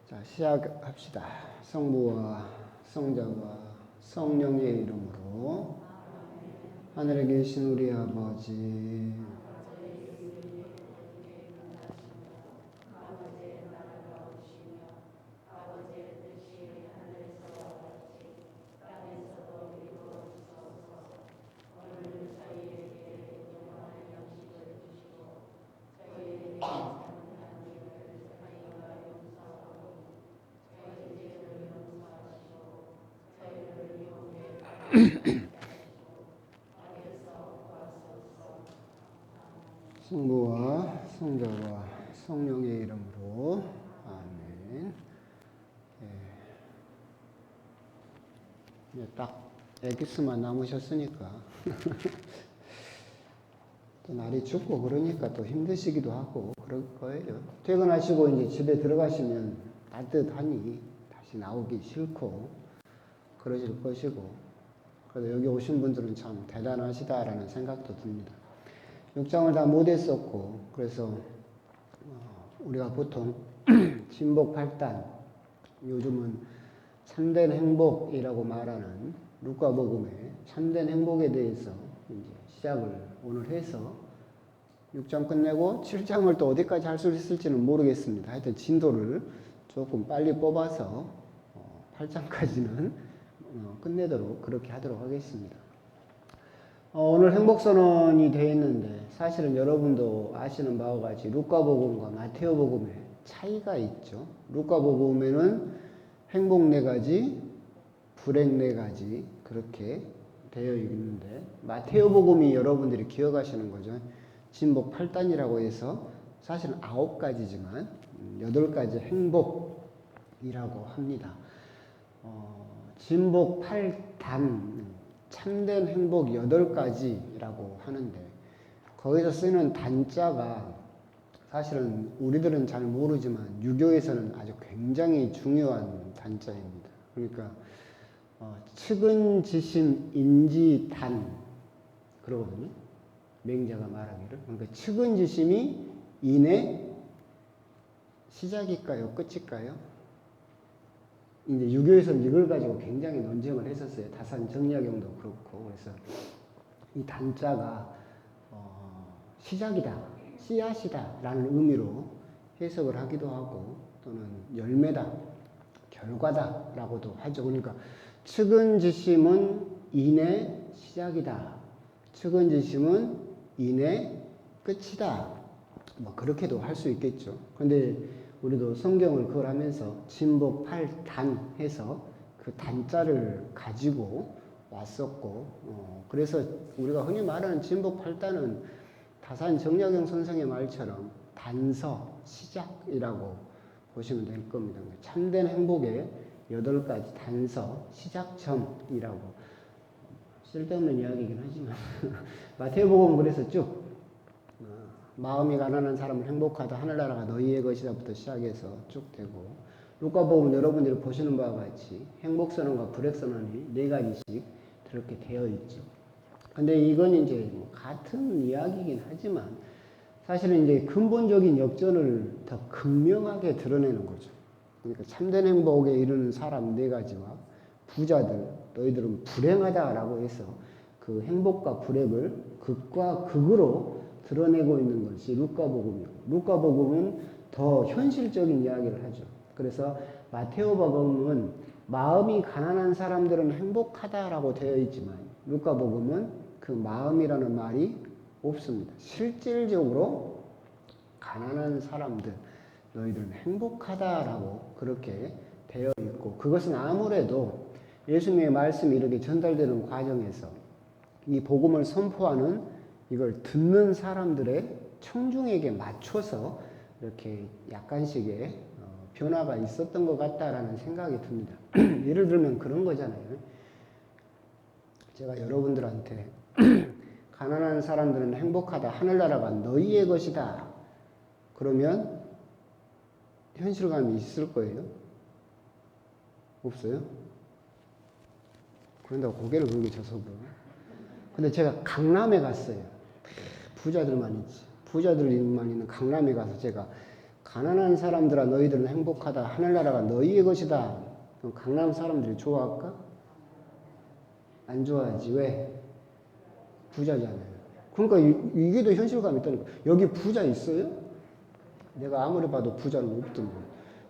자, 시작합시다. 성부와 성자와 성령의 이름으로. 하늘에 계신 우리 아버지, 성부와 성자와 성령의 이름으로. 아멘. 이제 딱 엑기스만 남으셨으니까 또 날이 춥고 그러니까 또 힘드시기도 하고 그럴 거예요. 퇴근하시고 이제 집에 들어가시면 따뜻하니 다시 나오기 싫고 그러실 것이고, 그래도 여기 오신 분들은 참 대단하시다라는 생각도 듭니다. 6장을 다 못했었고, 그래서 우리가 보통 진복 8단, 요즘은 참된 행복이라고 말하는 루카복음의 참된 행복에 대해서 이제 시작을 오늘 해서 6장 끝내고 7장을 또 어디까지 할 수 있을지는 모르겠습니다. 하여튼 진도를 조금 빨리 뽑아서 8장까지는 끝내도록 그렇게 하도록 하겠습니다. 오늘 행복선언이 되어 있는데, 사실은 여러분도 아시는 바와 같이 루카복음과 마테오복음에 차이가 있죠. 루카복음에는 행복 4가지, 불행 4가지 그렇게 되어 있는데, 마테오복음이 여러분들이 기억하시는 거죠. 진복 8단이라고 해서 사실은 9가지지만 8가지 행복이라고 합니다. 진복 8단, 참된 행복 8가지라고 하는데, 거기서 쓰는 단자가 사실은 우리들은 잘 모르지만 유교에서는 아주 굉장히 중요한 단자입니다. 그러니까 측은지심 인지단 그러거든요. 맹자가 말하기를. 그러니까 측은지심이 인의 시작일까요? 끝일까요? 이제 유교에서는 이걸 가지고 굉장히 논쟁을 했었어요. 다산 정약용도 그렇고. 그래서 이 단자가 시작이다, 씨앗이다 라는 의미로 해석을 하기도 하고, 또는 열매다, 결과다 라고도 하죠. 그러니까 측은지심은 인의 시작이다, 측은지심은 인의 끝이다, 뭐 그렇게도 할 수 있겠죠. 근데 우리도 성경을 그걸 하면서 진복 8단 해서 그 단자를 가지고 왔었고, 그래서 우리가 흔히 말하는 진복 8단은 다산 정약용 선생의 말처럼 단서, 시작이라고 보시면 될 겁니다. 참된 행복의 8가지 단서, 시작점이라고. 쓸데없는 이야기이긴 하지만 마태복음은 그래서 쭉 마음이 가난한 사람은 행복하다, 하늘나라가 너희의 것이다부터 시작해서 쭉 되고, 루카복음 여러분들이 보시는 바와 같이 행복선언과 불행선언이 4가지씩 그렇게 되어 있죠. 근데 이건 이제 같은 이야기이긴 하지만 사실은 이제 근본적인 역전을 더 극명하게 드러내는 거죠. 그러니까 참된 행복에 이르는 사람 4가지와 부자들, 너희들은 불행하다라고 해서 그 행복과 불행을 극과 극으로 드러내고 있는 것이 루카복음이고, 루카복음은 더 현실적인 이야기를 하죠. 그래서 마테오복음은 마음이 가난한 사람들은 행복하다라고 되어 있지만 루카복음은 그 마음이라는 말이 없습니다. 실질적으로 가난한 사람들, 너희들은 행복하다라고 그렇게 되어 있고, 그것은 아무래도 예수님의 말씀이 이렇게 전달되는 과정에서 이 복음을 선포하는 이걸 듣는 사람들의 청중에게 맞춰서 이렇게 약간씩의 변화가 있었던 것 같다라는 생각이 듭니다. 예를 들면 그런 거잖아요. 제가 여러분들한테 가난한 사람들은 행복하다, 하늘나라가 너희의 것이다, 그러면 현실감이 있을 거예요? 없어요? 그런다고 고개를 그렇게 져서 그러나? 근데 제가 강남에 갔어요. 부자들만 있지. 부자들만 있는 강남에 가서 제가 가난한 사람들아 너희들은 행복하다. 하늘나라가 너희의 것이다. 그럼 강남 사람들이 좋아할까? 안 좋아하지. 왜? 부자잖아요. 그러니까 이게 더 현실감이 있다는 거예요. 여기 부자 있어요? 내가 아무리 봐도 부자는 없던데.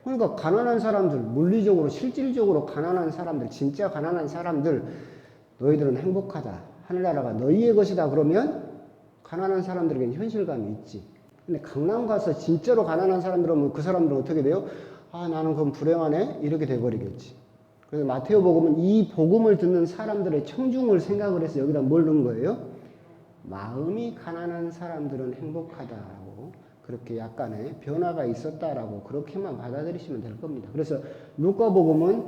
그러니까 가난한 사람들, 물리적으로 실질적으로 가난한 사람들, 진짜 가난한 사람들, 너희들은 행복하다. 하늘나라가 너희의 것이다. 그러면 가난한 사람들에게는 현실감이 있지. 근데 강남 가서 진짜로 가난한 사람들 오면 그 사람들은 어떻게 돼요? 아, 나는 그럼 불행하네? 이렇게 돼버리겠지. 그래서 마테오 복음은 이 복음을 듣는 사람들의 청중을 생각을 해서 여기다 뭘 넣은 거예요? 마음이 가난한 사람들은 행복하다라고 그렇게 약간의 변화가 있었다라고 그렇게만 받아들이시면 될 겁니다. 그래서 루카 복음은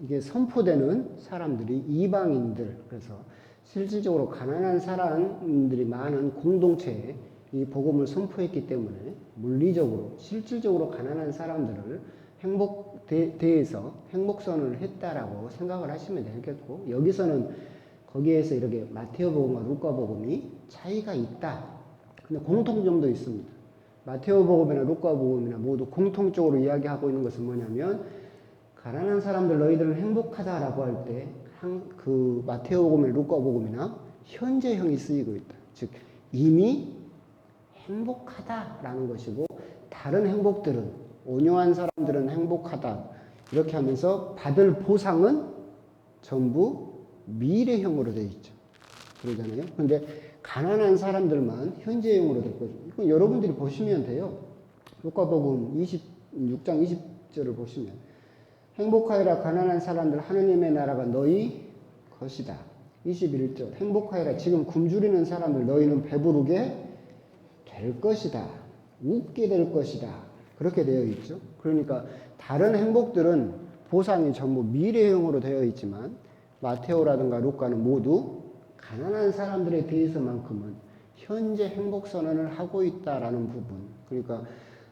이게 선포되는 사람들이 이방인들, 그래서 실질적으로 가난한 사람들이 많은 공동체에 이 복음을 선포했기 때문에 물리적으로 실질적으로 가난한 사람들을 대해서 행복선언을 했다라고 생각을 하시면 되겠고, 여기서는 거기에서 이렇게 마테오 복음과 루카 복음이 차이가 있다. 근데 공통점도 있습니다. 마테오 복음이나 루카 복음이나 모두 공통적으로 이야기하고 있는 것은 뭐냐면, 가난한 사람들 너희들은 행복하다라고 할 때 그 마테오 복음이나 루카 복음이나 현재형이 쓰이고 있다. 즉 이미 행복하다라는 것이고, 다른 행복들은 온유한 사람들은 행복하다 이렇게 하면서 받을 보상은 전부 미래형으로 되어 있죠. 그러잖아요. 근데 가난한 사람들만 현재형으로 될 거죠. 이건 여러분들이 보시면 돼요. 루카복음 26장 20절을 보시면, 행복하여라 가난한 사람들 하느님의 나라가 너희 것이다. 21절 행복하여라 지금 굶주리는 사람들 너희는 배부르게 될 것이다. 웃게 될 것이다. 그렇게 되어 있죠. 그러니까 다른 행복들은 보상이 전부 미래형으로 되어 있지만 마테오라든가 루카는 모두 가난한 사람들에 대해서만큼은 현재 행복 선언을 하고 있다라는 부분. 그러니까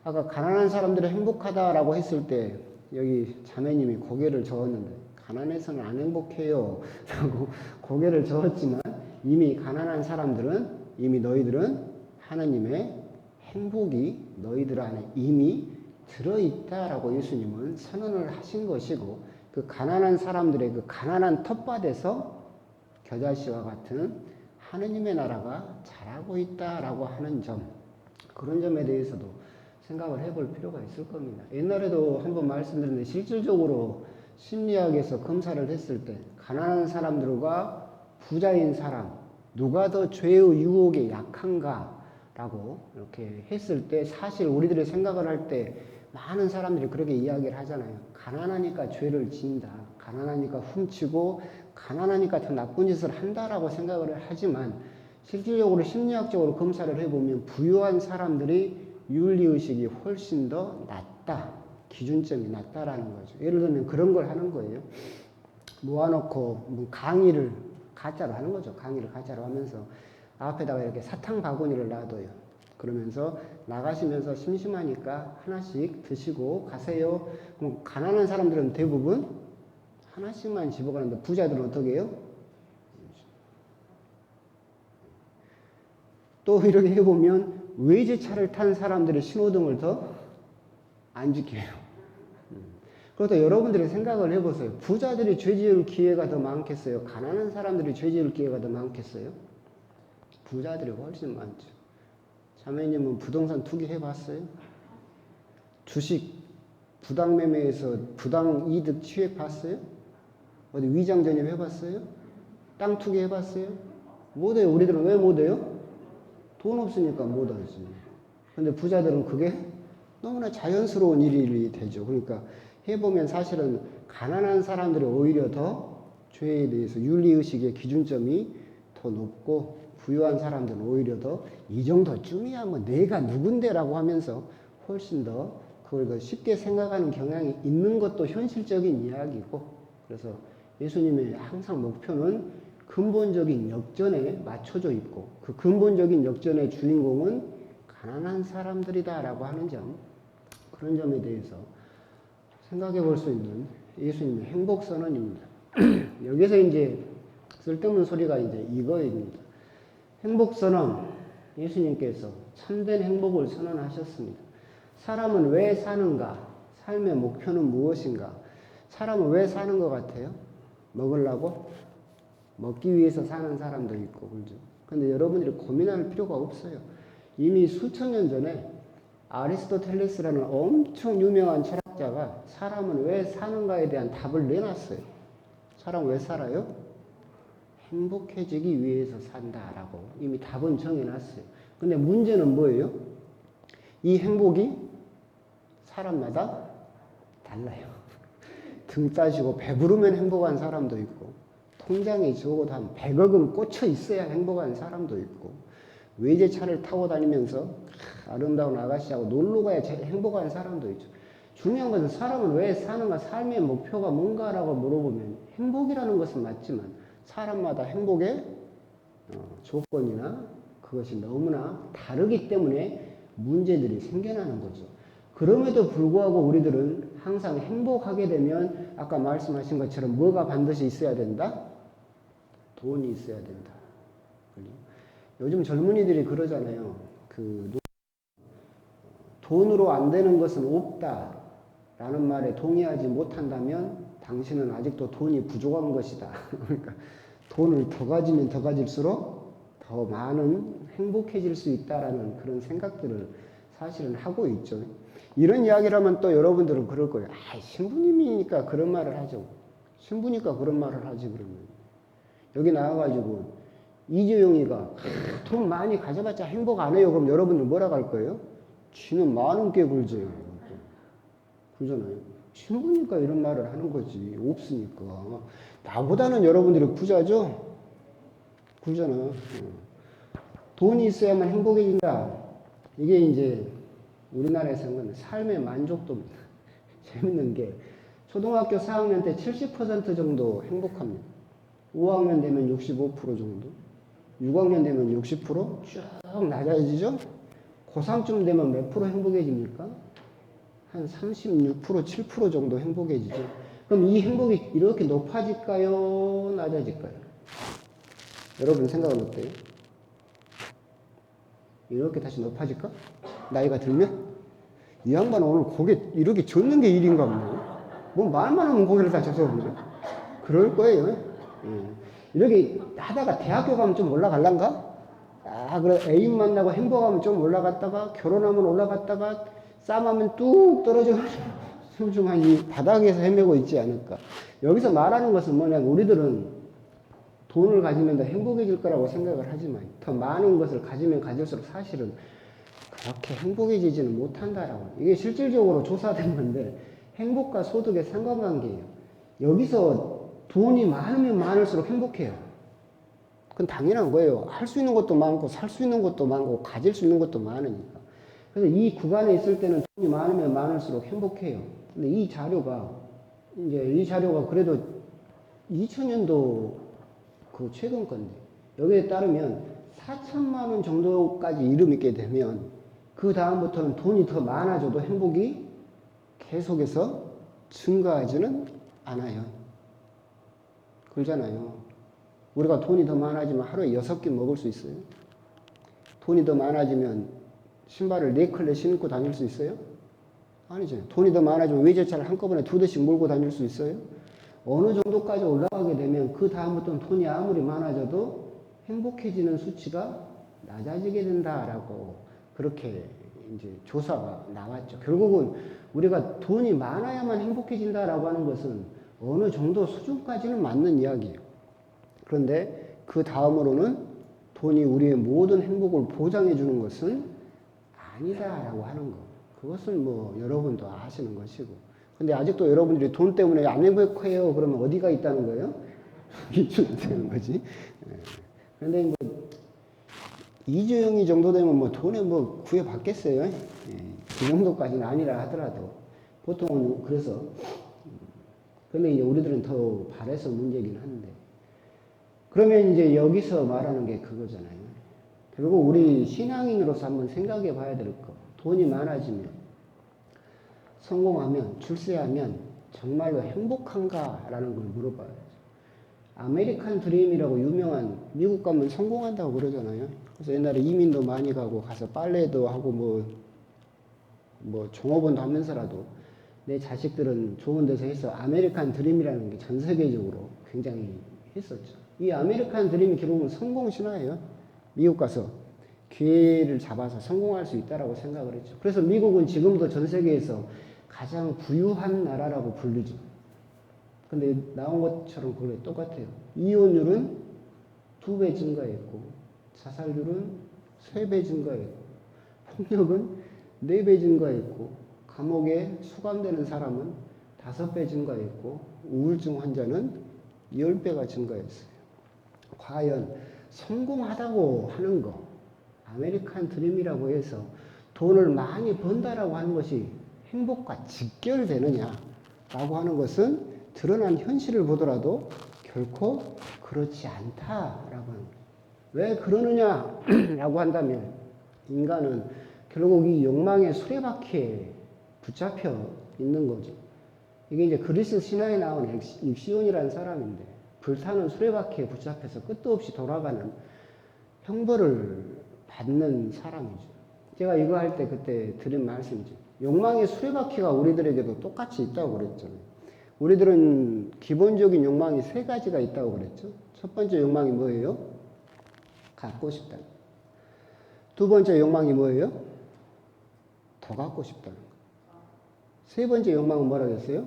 아까 가난한 사람들이 행복하다라고 했을 때 여기 자매님이 고개를 저었는데, 가난해서는 안 행복해요 라고 고개를 저었지만, 이미 가난한 사람들은, 이미 너희들은 하나님의 행복이 너희들 안에 이미 들어있다라고 예수님은 선언을 하신 것이고, 그 가난한 사람들의 그 가난한 텃밭에서 겨자씨와 같은 하느님의 나라가 자라고 있다라고 하는 점, 그런 점에 대해서도 생각을 해볼 필요가 있을 겁니다. 옛날에도 한번 말씀드렸는데, 실질적으로 심리학에서 검사를 했을 때 가난한 사람들과 부자인 사람, 누가 더 죄의 유혹에 약한가라고 이렇게 했을 때, 사실 우리들이 생각을 할 때 많은 사람들이 그렇게 이야기를 하잖아요. 가난하니까 죄를 지은다. 가난하니까 훔치고 가난하니까 더 나쁜 짓을 한다라고 생각을 하지만, 실질적으로 심리학적으로 검사를 해보면 부유한 사람들이 윤리의식이 훨씬 더 낮다. 기준점이 낮다라는 거죠. 예를 들면 그런 걸 하는 거예요. 모아놓고 뭐 강의를 가짜로 하는 거죠. 강의를 가짜로 하면서 앞에다가 이렇게 사탕 바구니를 놔둬요. 그러면서 나가시면서 심심하니까 하나씩 드시고 가세요. 그럼 가난한 사람들은 대부분 하나씩만 집어가는데, 부자들은 어떻게 해요? 또 이렇게 해보면 외제차를 탄 사람들의 신호등을 더 안 지켜요. 그렇다 여러분들이 생각을 해보세요. 부자들이 죄 지을 기회가 더 많겠어요? 가난한 사람들이 죄 지을 기회가 더 많겠어요? 부자들이 훨씬 많죠. 자매님은 부동산 투기 해봤어요? 주식 부당 매매에서 부당 이득 취해봤어요? 어디 위장 전입 해봤어요? 땅 투기 해봤어요? 못해요. 우리들은 왜 못해요? 돈 없으니까 못하지. 근데 부자들은 그게 너무나 자연스러운 일이 되죠. 그러니까 해보면 사실은 가난한 사람들이 오히려 더 죄에 대해서 윤리의식의 기준점이 더 높고, 부유한 사람들은 오히려 더 이 정도쯤이야 뭐 내가 누군데라고 하면서 훨씬 더 그걸 더 쉽게 생각하는 경향이 있는 것도 현실적인 이야기고, 그래서 예수님의 항상 목표는 근본적인 역전에 맞춰져 있고, 그 근본적인 역전의 주인공은 가난한 사람들이다라고 하는 점, 그런 점에 대해서 생각해 볼 수 있는 예수님의 행복 선언입니다. 여기서 이제 쓸데없는 소리가 이제 이거입니다. 행복 선언, 예수님께서 참된 행복을 선언하셨습니다. 사람은 왜 사는가? 삶의 목표는 무엇인가? 사람은 왜 사는 것 같아요? 먹으려고? 먹기 위해서 사는 사람도 있고, 그죠? 근데 여러분들이 고민할 필요가 없어요. 이미 수천 년 전에 아리스토텔레스라는 엄청 유명한 철학자가 사람은 왜 사는가에 대한 답을 내놨어요. 사람 왜 살아요? 행복해지기 위해서 산다라고 이미 답은 정해놨어요. 근데 문제는 뭐예요? 이 행복이 사람마다 달라요. 등 따시고 배부르면 행복한 사람도 있고, 통장에 적어도 한 100억은 꽂혀 있어야 행복한 사람도 있고, 외제차를 타고 다니면서 아름다운 아가씨하고 놀러 가야 행복한 사람도 있죠. 중요한 것은 사람은 왜 사는가, 삶의 목표가 뭔가라고 물어보면 행복이라는 것은 맞지만 사람마다 행복의 조건이나 그것이 너무나 다르기 때문에 문제들이 생겨나는 거죠. 그럼에도 불구하고 우리들은 항상 행복하게 되면 아까 말씀하신 것처럼 뭐가 반드시 있어야 된다? 돈이 있어야 된다. 요즘 젊은이들이 그러잖아요. 돈으로 안 되는 것은 없다 라는 말에 동의하지 못한다면 당신은 아직도 돈이 부족한 것이다. 그러니까 돈을 더 가지면 더 가질수록 더 많은 행복해질 수 있다라는 그런 생각들을 사실은 하고 있죠. 이런 이야기를 하면 또 여러분들은 그럴 거예요. 아, 신부님이니까 그런 말을 하죠. 신부니까 그런 말을 하지 그러면. 여기 나와가지고 이재용이가 돈 많이 가져봤자 행복 안 해요. 그럼 여러분들 뭐라고 할 거예요? 쥐는 많은 꽤 굴져요. 그러잖아요. 신부니까 이런 말을 하는 거지. 없으니까. 나보다는 여러분들이 부자죠? 그러잖아. 돈이 있어야만 행복해진다. 이게 이제 우리나라에서는 삶의 만족도입니다. 재밌는 게 초등학교 4학년 때 70% 정도 행복합니다. 5학년 되면 65% 정도, 6학년 되면 60%쭉 낮아지죠? 고3쯤 되면 몇 프로 행복해집니까? 한 36%, 7% 정도 행복해지죠. 그럼 이 행복이 이렇게 높아질까요? 낮아질까요? 여러분 생각은 어때요? 이렇게 다시 높아질까? 나이가 들면? 이 양반은 오늘 고개 이렇게 젓는 게 일인가 보네. 뭐 말만 하면 고개를 다 젓어 보네. 그럴 거예요. 이렇게 하다가 대학교 가면 좀 올라갈란가? 아, 그래. 애인 만나고 행복하면 좀 올라갔다가, 결혼하면 올라갔다가, 싸움하면 뚝 떨어져 숭숭한 이 바닥에서 헤매고 있지 않을까. 여기서 말하는 것은 뭐냐면 우리들은 돈을 가지면 더 행복해질 거라고 생각을 하지만 더 많은 것을 가지면 가질수록 사실은 그렇게 행복해지지는 못한다라고. 이게 실질적으로 조사된 건데 행복과 소득의 상관관계예요. 여기서 돈이 많으면 많을수록 행복해요. 그건 당연한 거예요. 할 수 있는 것도 많고 살 수 있는 것도 많고 가질 수 있는 것도 많으니까. 그래서 이 구간에 있을 때는 돈이 많으면 많을수록 행복해요. 근데 이 자료가 그래도 2000년도 그 최근 건데 여기에 따르면 4천만 원 정도까지 이르게 되면 그 다음부터는 돈이 더 많아져도 행복이 계속해서 증가하지는 않아요. 그러잖아요. 우리가 돈이 더 많아지면 하루에 6끼 먹을 수 있어요? 돈이 더 많아지면 신발을 4켤레 신고 다닐 수 있어요? 아니죠. 돈이 더 많아지면 외제차를 한꺼번에 2대씩 몰고 다닐 수 있어요? 어느 정도까지 올라가게 되면 그 다음부터는 돈이 아무리 많아져도 행복해지는 수치가 낮아지게 된다라고 그렇게 이제 조사가 나왔죠. 결국은 우리가 돈이 많아야만 행복해진다라고 하는 것은 어느 정도 수준까지는 맞는 이야기예요. 그런데 그 다음으로는 돈이 우리의 모든 행복을 보장해 주는 것은 아니다라고 하는 거. 그것은 뭐 여러분도 아시는 것이고. 근데 아직도 여러분들이 돈 때문에 안 행복해요. 그러면 어디가 있다는 거예요? 이쯤 되는 거지. 그런데 뭐 이주영이 정도 되면 뭐 돈에 뭐 구애받겠어요. 그 정도까지는 아니라 하더라도 보통은 그래서. 근데 이제 우리들은 더 바래서 문제긴 한데. 그러면 이제 여기서 말하는 게 그거잖아요. 결국 우리 신앙인으로서 한번 생각해 봐야 될 거. 돈이 많아지면, 성공하면, 출세하면 정말로 행복한가라는 걸 물어봐야죠. 아메리칸 드림이라고 유명한 미국 가면 성공한다고 그러잖아요. 그래서 옛날에 이민도 많이 가고 가서 빨래도 하고 뭐 뭐 종업원도 하면서라도 내 자식들은 좋은 데서 해서 아메리칸 드림이라는 게 전 세계적으로 굉장히 했었죠. 이 아메리칸 드림이 결국은 성공 신화예요. 미국 가서 기회를 잡아서 성공할 수 있다라고 생각을 했죠. 그래서 미국은 지금도 전 세계에서 가장 부유한 나라라고 불리죠. 근데 나온 것처럼 그게 똑같아요. 이혼율은 2배 증가했고, 자살률은 3배 증가했고, 폭력은 4배 증가했고, 감옥에 수감되는 사람은 5배 증가했고, 우울증 환자는 10배가 증가했어요. 과연 성공하다고 하는 거, 아메리칸 드림이라고 해서 돈을 많이 번다라고 하는 것이 행복과 직결되느냐라고 하는 것은 드러난 현실을 보더라도 결코 그렇지 않다라고 하는 거예요. 왜 그러느냐라고 한다면 인간은 결국 이 욕망의 수레바퀴에 붙잡혀 있는 거죠. 이게 이제 그리스 신화에 나온 익시온이라는 사람인데 불타는 수레바퀴에 붙잡혀서 끝도 없이 돌아가는 형벌을 받는 사람이죠. 제가 이거 할 때 그때 드린 말씀이죠. 욕망의 수레바퀴가 우리들에게도 똑같이 있다고 그랬잖아요. 우리들은 기본적인 욕망이 3가지가 있다고 그랬죠. 첫 번째 욕망이 뭐예요? 갖고 싶다. 두 번째 욕망이 뭐예요? 더 갖고 싶다는 거. 세 번째 욕망은 뭐라고 했어요?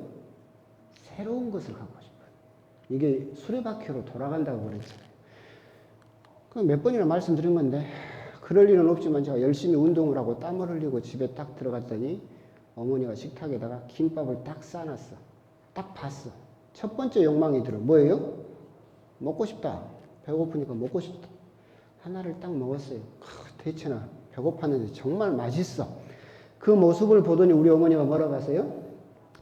새로운 것을 갖고 싶어요. 이게 수레바퀴로 돌아간다고 그랬잖아요. 몇 번이나 말씀드린 건데 그럴 일은 없지만 제가 열심히 운동을 하고 땀을 흘리고 집에 딱 들어갔더니 어머니가 식탁에다가 김밥을 딱 싸놨어. 딱 봤어. 첫 번째 욕망이 들어. 뭐예요? 먹고 싶다. 배고프니까 먹고 싶다. 하나를 딱 먹었어요. 대체나 배고팠는데 정말 맛있어. 그 모습을 보더니 우리 어머니가 뭐라고 하세요?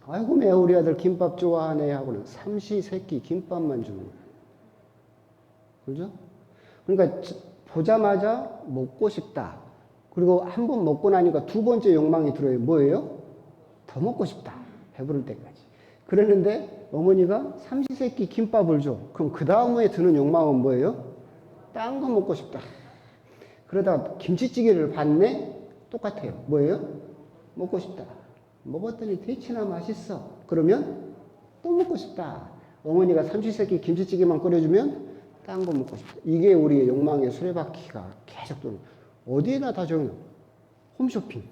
아이고 매 우리 아들 김밥 좋아하네 하고는 삼시세끼 김밥만 주는 거예요. 그죠? 그러니까 보자마자 먹고 싶다. 그리고 한 번 먹고 나니까 두 번째 욕망이 들어요. 뭐예요? 더 먹고 싶다. 배부를 때까지. 그랬는데 어머니가 삼시세끼 김밥을 줘. 그럼 그 다음에 드는 욕망은 뭐예요? 딴 거 먹고 싶다. 그러다 김치찌개를 봤네? 똑같아요. 뭐예요? 먹고 싶다. 먹었더니 대체나 맛있어. 그러면 또 먹고 싶다. 어머니가 삼시세끼 김치찌개만 끓여주면 딴 거 먹고 싶다. 이게 우리의 욕망의 수레바퀴가 계속 도는. 어디에나 다 적용. 홈쇼핑.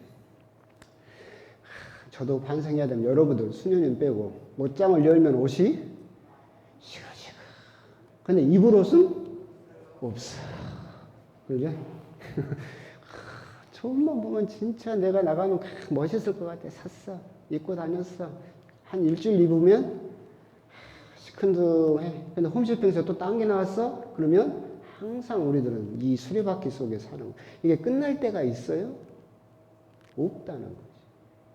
저도 반성해야 되면 여러분들 수녀님 빼고 옷장을 열면 옷이 시그시그. 근데 입을 옷은 없어. 그죠? 저것만 보면 진짜 내가 나가면 멋있을 것 같아. 샀어. 입고 다녔어. 한 일주일 입으면 시큰둥해. 근데 홈쇼핑에서 또 딴 게 나왔어? 그러면 항상 우리들은 이 수레바퀴 속에 사는 거예요. 이게 끝날 때가 있어요? 없다는 거지.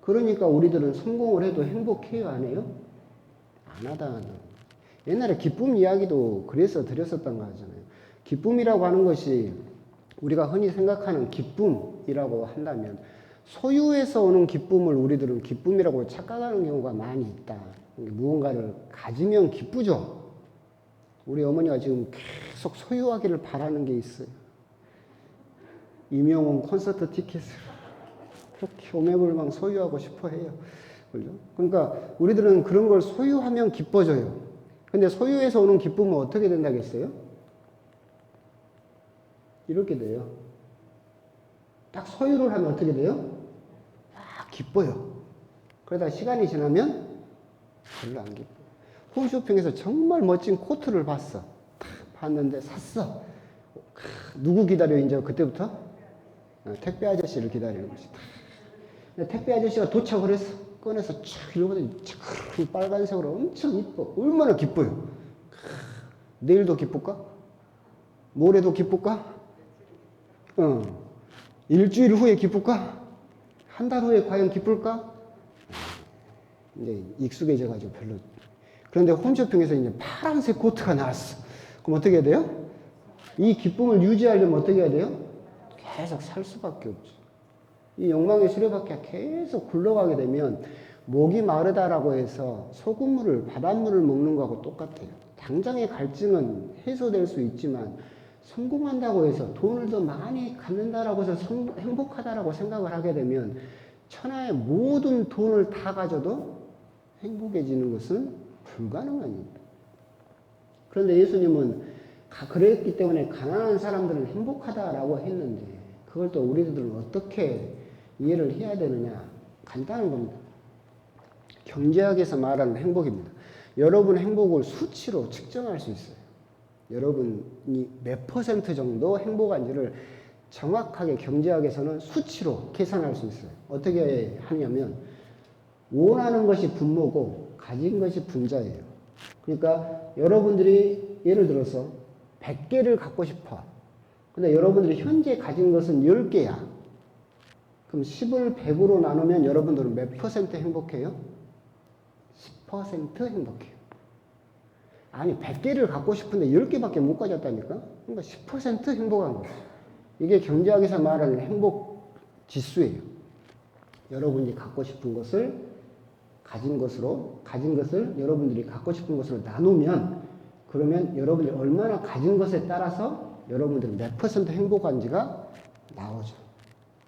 그러니까 우리들은 성공을 해도 행복해요? 안 해요? 안 하다는 거예요. 옛날에 기쁨 이야기도 그래서 드렸었던 거 하잖아요. 기쁨이라고 하는 것이 우리가 흔히 생각하는 기쁨이라고 한다면 소유에서 오는 기쁨을 우리들은 기쁨이라고 착각하는 경우가 많이 있다. 무언가를 가지면 기쁘죠. 우리 어머니가 지금 계속 소유하기를 바라는 게 있어요. 임영웅 콘서트 티켓을 그렇게 오매불망 소유하고 싶어 해요. 그죠? 그러니까 우리들은 그런 걸 소유하면 기뻐져요. 근데 소유에서 오는 기쁨은 어떻게 된다겠어요? 이렇게 돼요. 딱 소유를 하면 어떻게 돼요? 아, 기뻐요. 그러다 시간이 지나면 별로 안 기뻐요. 홈쇼핑에서 정말 멋진 코트를 봤어. 딱 봤는데 샀어. 누구 기다려 이제 그때부터? 택배 아저씨를 기다리는 거지. 택배 아저씨가 도착을 했어. 꺼내서 촥 이러거든요. 촥 빨간색으로 엄청 이뻐. 얼마나 기뻐요. 내일도 기쁠까? 모레도 기쁠까? 일주일 후에 기쁠까? 한 달 후에 과연 기쁠까? 이제 익숙해져가지고 별로. 그런데 홈쇼핑에서 이제 파란색 코트가 나왔어. 그럼 어떻게 해야 돼요? 이 기쁨을 유지하려면 어떻게 해야 돼요? 계속 살 수밖에 없죠. 이 욕망의 수레바퀴가 계속 굴러가게 되면 목이 마르다라고 해서 소금물을, 바닷물을 먹는 거하고 똑같아요. 당장의 갈증은 해소될 수 있지만 성공한다고 해서 돈을 더 많이 갖는다라고 해서 행복하다라고 생각을 하게 되면 천하의 모든 돈을 다 가져도 행복해지는 것은 불가능한 일입니다. 그런데 예수님은 그랬기 때문에 가난한 사람들은 행복하다라고 했는데 그걸 또 우리들은 어떻게 이해를 해야 되느냐? 간단한 겁니다. 경제학에서 말하는 행복입니다. 여러분의 행복을 수치로 측정할 수 있어요. 여러분이 몇 퍼센트 정도 행복한지를 정확하게 경제학에서는 수치로 계산할 수 있어요. 어떻게 하냐면 원하는 것이 분모고 가진 것이 분자예요. 그러니까 여러분들이 예를 들어서 100개를 갖고 싶어. 근데 여러분들이 현재 가진 것은 10개야. 그럼 10을 100으로 나누면 여러분들은 몇 퍼센트 행복해요? 10% 행복해요. 아니 100개를 갖고 싶은데 10개밖에 못 가졌다니까? 그러니까 10% 행복한 거예요. 이게 경제학에서 말하는 행복 지수예요. 여러분이 갖고 싶은 것을 가진 것을 여러분들이 갖고 싶은 것으로 나누면 그러면 여러분이 얼마나 가진 것에 따라서 여러분들이 몇 퍼센트 행복한지가 나오죠.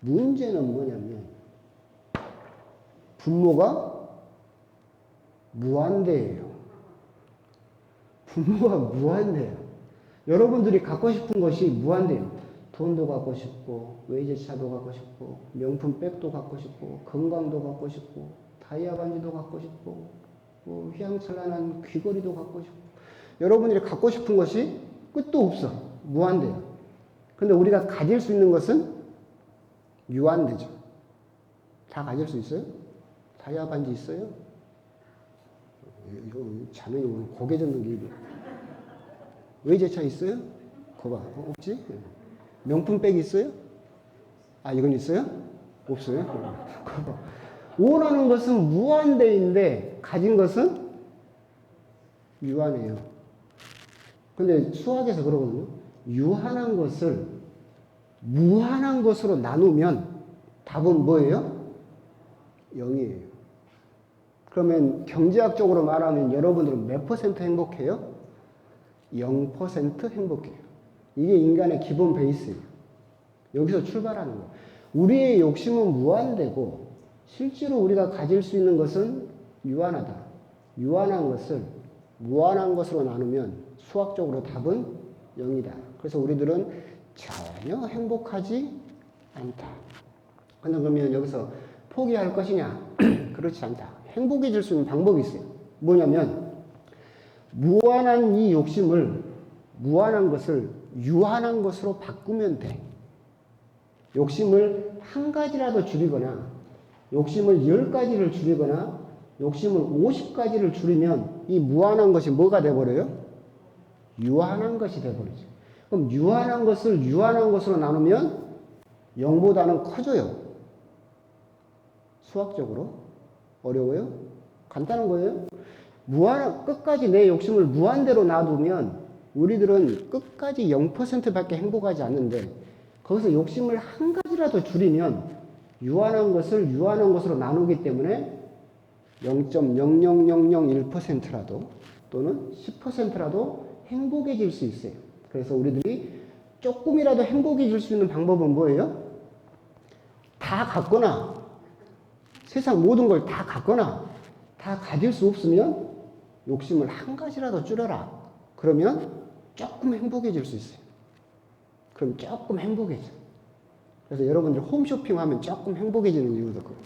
문제는 뭐냐면 분모가 무한대예요. 분모가 무한대예요. 여러분들이 갖고 싶은 것이 무한대예요. 돈도 갖고 싶고 외제차도 갖고 싶고 명품 백도 갖고 싶고 건강도 갖고 싶고 다이아 반지도 갖고 싶고 뭐 휘황찬란한 귀걸이도 갖고 싶고 여러분들이 갖고 싶은 것이 끝도 없어. 무한대요. 근데 우리가 가질 수 있는 것은 유한대죠. 다 가질 수 있어요? 다이아 반지 있어요? 자매이 오늘 고개 젓는 게 외제차 있어요? 거봐. 없지? 명품백 있어요? 아, 이건 있어요? 없어요? 거봐. 원하는 것은 무한대인데 가진 것은 유한해요. 근데 수학에서 그러거든요. 유한한 것을 무한한 것으로 나누면 답은 뭐예요? 0이에요. 그러면 경제학적으로 말하면 여러분들은 몇 퍼센트 행복해요? 0% 행복해요. 이게 인간의 기본 베이스예요. 여기서 출발하는 거예요. 우리의 욕심은 무한대고 실제로 우리가 가질 수 있는 것은 유한하다. 유한한 것을 무한한 것으로 나누면 수학적으로 답은 0이다. 그래서 우리들은 전혀 행복하지 않다. 그러면 여기서 포기할 것이냐? 그렇지 않다. 행복해질 수 있는 방법이 있어요. 뭐냐면 무한한 이 욕심을 무한한 것을 유한한 것으로 바꾸면 돼. 욕심을 한 가지라도 줄이거나 욕심을 10가지를 줄이거나 욕심을 50가지를 줄이면 이 무한한 것이 뭐가 돼버려요? 유한한 것이 돼버리죠. 그럼 유한한 것을 유한한 것으로 나누면 0보다는 커져요. 수학적으로. 어려워요? 간단한 거예요. 끝까지 내 욕심을 무한대로 놔두면 우리들은 끝까지 0%밖에 행복하지 않는데 거기서 욕심을 한 가지라도 줄이면 유한한 것을 유한한 것으로 나누기 때문에 0.00001%라도 또는 10%라도 행복해질 수 있어요. 그래서 우리들이 조금이라도 행복해질 수 있는 방법은 뭐예요? 다 갖거나 세상 모든 걸 다 갖거나 다 가질 수 없으면 욕심을 한 가지라도 줄여라. 그러면 조금 행복해질 수 있어요. 그럼 조금 행복해져. 그래서 여러분들 홈쇼핑 하면 조금 행복해지는 이유도 그래요.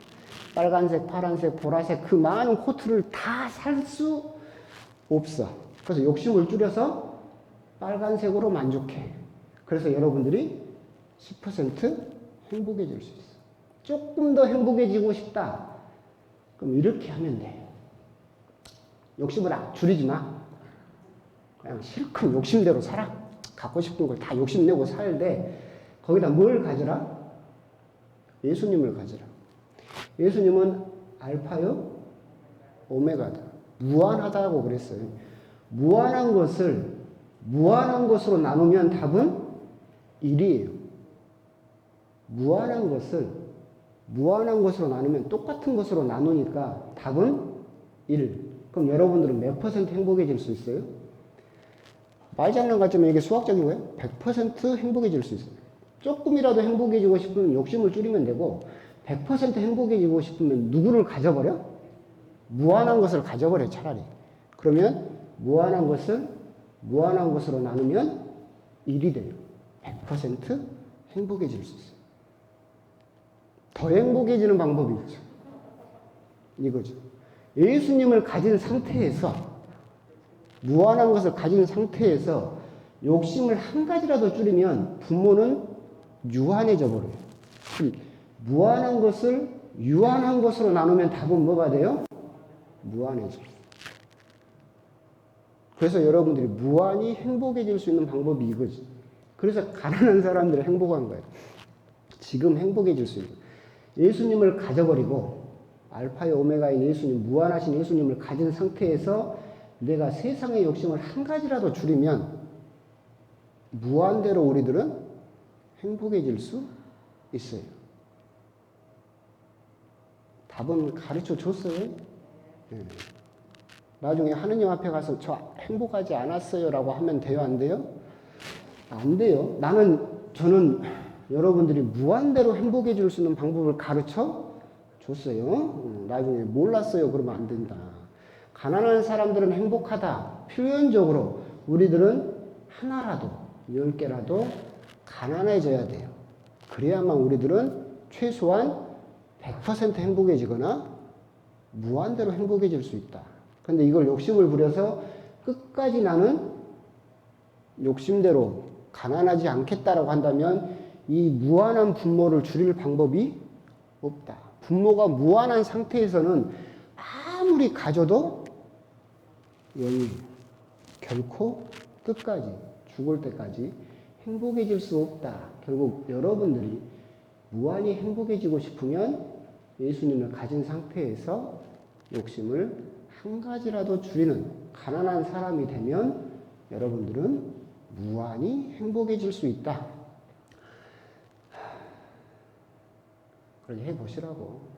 빨간색, 파란색, 보라색 그 많은 코트를 다 살 수 없어. 그래서 욕심을 줄여서 빨간색으로 만족해. 그래서 여러분들이 10% 행복해질 수 있어. 조금 더 행복해지고 싶다. 그럼 이렇게 하면 돼. 욕심을 줄이지 마. 그냥 실컷 욕심대로 살아. 갖고 싶은 걸 다 욕심내고 살되 거기다 뭘 가져라? 예수님을 가져라. 예수님은 알파요? 오메가다. 무한하다고 그랬어요. 무한한 것을 무한한 것으로 나누면 답은 1이에요. 무한한 것을 무한한 것으로 나누면 똑같은 것으로 나누니까 답은 1. 그럼 여러분들은 몇 퍼센트 행복해질 수 있어요? 말장난 같지만 이게 수학적인 거예요. 100% 행복해질 수 있어요. 조금이라도 행복해지고 싶으면 욕심을 줄이면 되고 100% 행복해지고 싶으면 누구를 가져버려? 무한한 것을 가져버려, 차라리. 그러면 무한한 것을 무한한 것으로 나누면 1이 돼요. 100% 행복해질 수 있어요. 더 행복해지는 방법이 있죠. 이거죠. 예수님을 가진 상태에서, 무한한 것을 가진 상태에서 욕심을 한 가지라도 줄이면 부모는 유한해져 버려요. 무한한 것을 유한한 것으로 나누면 답은 뭐가 돼요? 무한해져. 그래서 여러분들이 무한히 행복해질 수 있는 방법이 이거지. 그래서 가난한 사람들은 행복한 거예요. 지금 행복해질 수 있는. 예수님을 가져버리고 알파의 오메가인 예수님, 무한하신 예수님을 가진 상태에서 내가 세상의 욕심을 한 가지라도 줄이면 무한대로 우리들은 행복해질 수 있어요. 답은 가르쳐 줬어요. 네. 나중에 하느님 앞에 가서 저 행복하지 않았어요 라고 하면 돼요, 안 돼요? 안 돼요. 저는 여러분들이 무한대로 행복해질 수 있는 방법을 가르쳐 줬어요. 나중에 몰랐어요 그러면 안 된다. 가난한 사람들은 행복하다. 표현적으로 우리들은 하나라도 10개라도 가난해져야 돼요. 그래야만 우리들은 최소한 100% 행복해지거나 무한대로 행복해질 수 있다. 근데 이걸 욕심을 부려서 끝까지 나는 욕심대로 가난하지 않겠다라고 한다면 이 무한한 분모를 줄일 방법이 없다. 분모가 무한한 상태에서는 아무리 가져도 영이 결코 끝까지 죽을 때까지 행복해질 수 없다. 결국 여러분들이 무한히 행복해지고 싶으면 예수님을 가진 상태에서 욕심을 한 가지라도 줄이는 가난한 사람이 되면 여러분들은 무한히 행복해질 수 있다. 그렇게 해보시라고.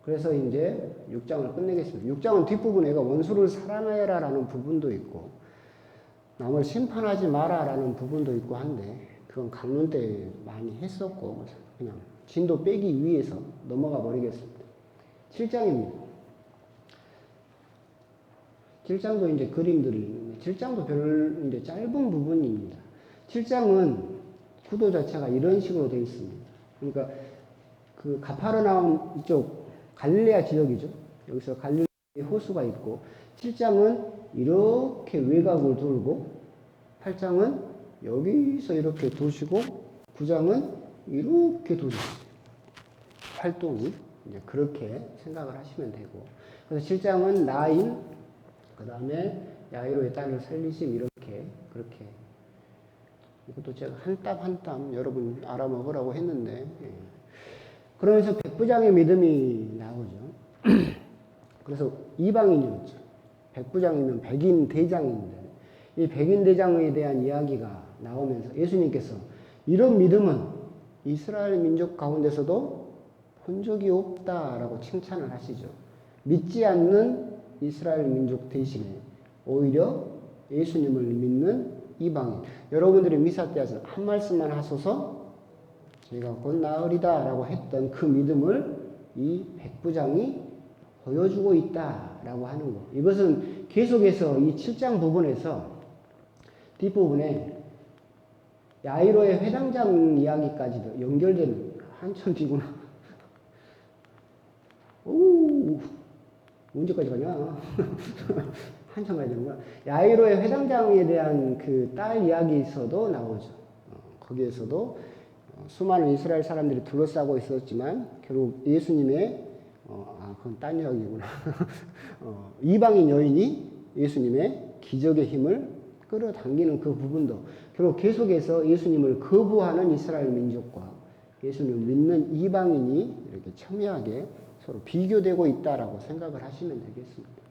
그래서 이제 6장을 끝내겠습니다. 6장은 뒷부분에 원수를 사랑하여라 라는 부분도 있고 남을 심판하지 마라 라는 부분도 있고 한데 그건 강론 때 많이 했었고 그냥 진도 빼기 위해서 넘어가 버리겠습니다. 7장입니다. 7장도 이제 그림들이 있는데 7장도 별 이제 짧은 부분입니다. 7장은 구도 자체가 이런 식으로 되어 있습니다. 그러니까 그 가파르나움 이쪽 갈릴레아 지역이죠. 여기서 갈릴레아 호수가 있고 7장은 이렇게 외곽을 돌고 8장은 여기서 이렇게 도시고 9장은 이렇게 도시죠. 활동이 이제 그렇게 생각을 하시면 되고 그래서 7장은 나인 그 다음에 야이로의 딸을 살리심 이렇게 그렇게 이것도 제가 한 땀 한 땀 여러분 알아먹으라고 했는데 그러면서 백부장의 믿음이 나오죠. 그래서 이방인이었죠. 백부장이면 백인 대장인데 이 백인 대장에 대한 이야기가 나오면서 예수님께서 이런 믿음은 이스라엘 민족 가운데서도 본 적이 없다라고 칭찬을 하시죠. 믿지 않는 이스라엘 민족 대신에 오히려 예수님을 믿는 이방인. 여러분들이 미사 때 한 말씀만 하소서 제가 곧 나으리다 라고 했던 그 믿음을 이 백부장이 보여주고 있다라고 하는 거. 이것은 계속해서 이 7장 부분에서 뒷부분에 야이로의 회당장 이야기까지도 연결되는 한참 뒤구나. 오, 언제까지 가냐? 한참 가야 되는구나. 야이로의 회당장에 대한 그 딸 이야기에서도 나오죠. 거기에서도 수많은 이스라엘 사람들이 둘러싸고 있었지만 결국 예수님의 그건 딴 이야기구나. 이방인 여인이 예수님의 기적의 힘을 끌어당기는 그 부분도 결국 계속해서 예수님을 거부하는 이스라엘 민족과 예수님을 믿는 이방인이 이렇게 첨예하게 서로 비교되고 있다라고 생각을 하시면 되겠습니다.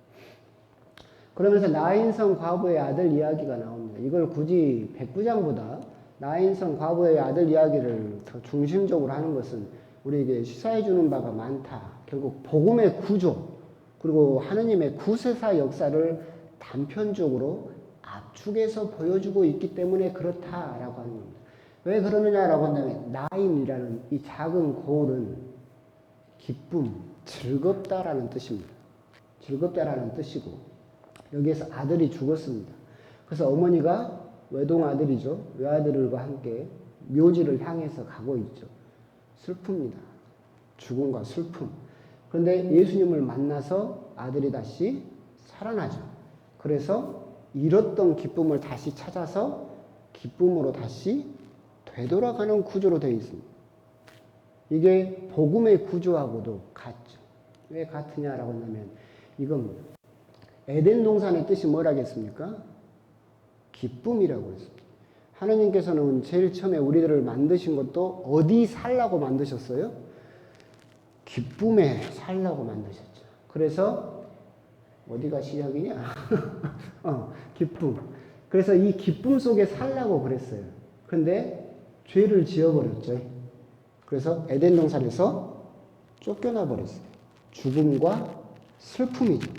그러면서 나인성 과부의 아들 이야기가 나옵니다. 이걸 굳이 백부장보다 나인성 과부의 아들 이야기를 더 중심적으로 하는 것은 우리에게 시사해 주는 바가 많다. 결국 복음의 구조 그리고 하느님의 구세사 역사를 단편적으로 압축해서 보여주고 있기 때문에 그렇다라고 하는 겁니다. 왜 그러느냐라고 한다면 나인이라는 이 작은 고을은 기쁨, 즐겁다라는 뜻입니다. 즐겁다라는 뜻이고 여기에서 아들이 죽었습니다. 그래서 어머니가 외동 아들이죠. 외아들과 함께 묘지를 향해서 가고 있죠. 슬픕니다. 죽음과 슬픔. 그런데 예수님을 만나서 아들이 다시 살아나죠. 그래서 잃었던 기쁨을 다시 찾아서 기쁨으로 다시 되돌아가는 구조로 되어 있습니다. 이게 복음의 구조하고도 같죠. 왜 같으냐라고 하면 이겁니다. 에덴 동산의 뜻이 뭐라겠습니까? 기쁨이라고 했습니다. 하나님께서는 제일 처음에 우리들을 만드신 것도 어디 살라고 만드셨어요? 기쁨에 살라고 만드셨죠. 그래서 어디가 시작이냐? 기쁨. 그래서 이 기쁨 속에 살라고 그랬어요. 그런데 죄를 지어버렸죠. 그래서 에덴 동산에서 쫓겨나 버렸어요. 죽음과 슬픔이죠.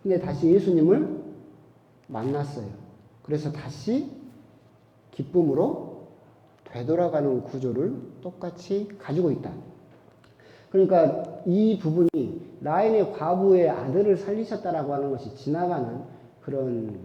근데 다시 예수님을 만났어요. 그래서 다시 기쁨으로 되돌아가는 구조를 똑같이 가지고 있다. 그러니까 이 부분이 나인의 과부의 아들을 살리셨다라고 하는 것이 지나가는 그런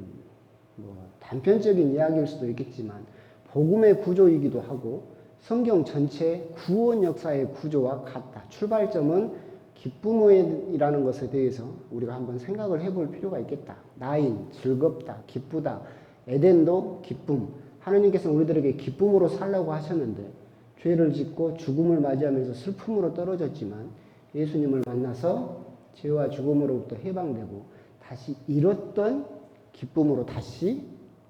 단편적인 이야기일 수도 있겠지만 복음의 구조이기도 하고 성경 전체 구원 역사의 구조와 같다. 출발점은 기쁨이라는 것에 대해서 우리가 한번 생각을 해볼 필요가 있겠다. 나인, 즐겁다, 기쁘다. 에덴도 기쁨. 하나님께서는 우리들에게 기쁨으로 살라고 하셨는데 죄를 짓고 죽음을 맞이하면서 슬픔으로 떨어졌지만 예수님을 만나서 죄와 죽음으로부터 해방되고 다시 잃었던 기쁨으로 다시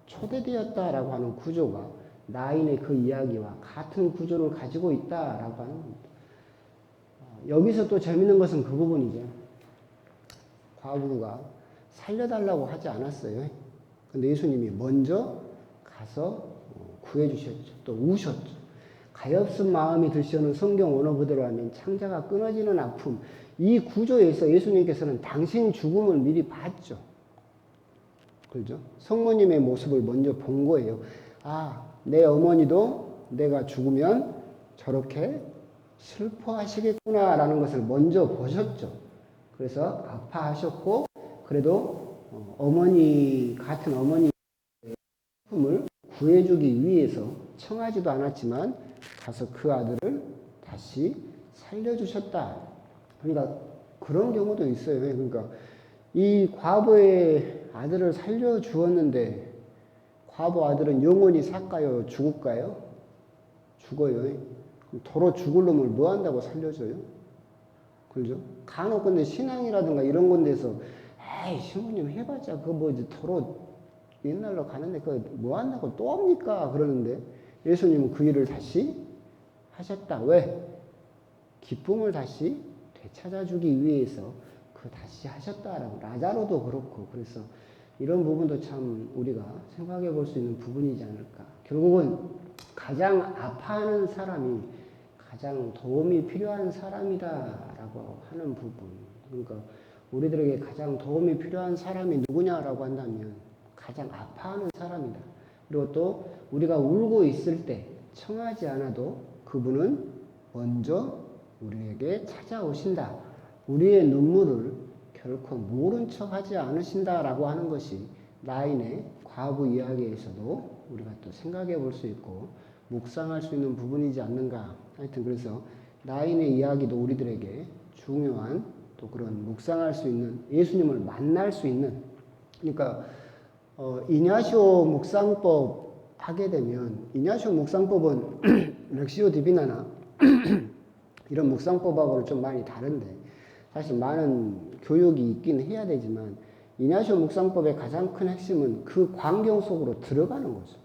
초대되었다라고 하는 구조가 나인의 그 이야기와 같은 구조를 가지고 있다라고 하는 겁니다. 여기서 또 재밌는 것은 그 부분이죠. 과부가 살려달라고 하지 않았어요. 근데 예수님이 먼저 가서 구해주셨죠. 또 우셨죠. 가엾은 마음이 드시는 성경 원어 그대로 하면 창자가 끊어지는 아픔. 이 구조에서 예수님께서는 당신 죽음을 미리 봤죠. 그렇죠? 성모님의 모습을 먼저 본 거예요. 아, 내 어머니도 내가 죽으면 저렇게 슬퍼하시겠구나라는 것을 먼저 보셨죠. 그래서 아파하셨고 그래도 어머니 같은 어머니의 슬픔을 구해주기 위해서 청하지도 않았지만 가서 그 아들을 다시 살려주셨다. 그러니까 그런 경우도 있어요. 그러니까 이 과부의 아들을 살려주었는데 과부 아들은 영원히 살까요? 죽을까요? 죽어요. 도로 죽을 놈을 뭐 한다고 살려줘요? 그죠? 간혹 근데 신앙이라든가 이런 건데서 에이 신부님 해봤자 그거 뭐 이제 도로 옛날로 가는데 그거 뭐 한다고 또 합니까? 그러는데 예수님은 그 일을 다시 하셨다. 왜? 기쁨을 다시 되찾아주기 위해서 그 다시 하셨다라고. 라자로도 그렇고. 그래서 이런 부분도 참 우리가 생각해 볼 수 있는 부분이지 않을까. 결국은 가장 아파하는 사람이 가장 도움이 필요한 사람이다라고 하는 부분. 그러니까 우리들에게 가장 도움이 필요한 사람이 누구냐라고 한다면 가장 아파하는 사람이다. 그리고 또 우리가 울고 있을 때 청하지 않아도 그분은 먼저 우리에게 찾아오신다. 우리의 눈물을 결코 모른 척 하지 않으신다라고 하는 것이 나인의 과부 이야기에서도 우리가 또 생각해 볼 수 있고 묵상할 수 있는 부분이지 않는가. 하여튼 그래서 나인의 이야기도 우리들에게 중요한 또 그런 묵상할 수 있는 예수님을 만날 수 있는 그러니까 이냐시오 묵상법 하게 되면 이냐시오 묵상법은 렉시오 디비나나 이런 묵상법하고는 좀 많이 다른데 사실 많은 교육이 있긴 해야 되지만 이냐시오 묵상법의 가장 큰 핵심은 그 광경 속으로 들어가는 거죠.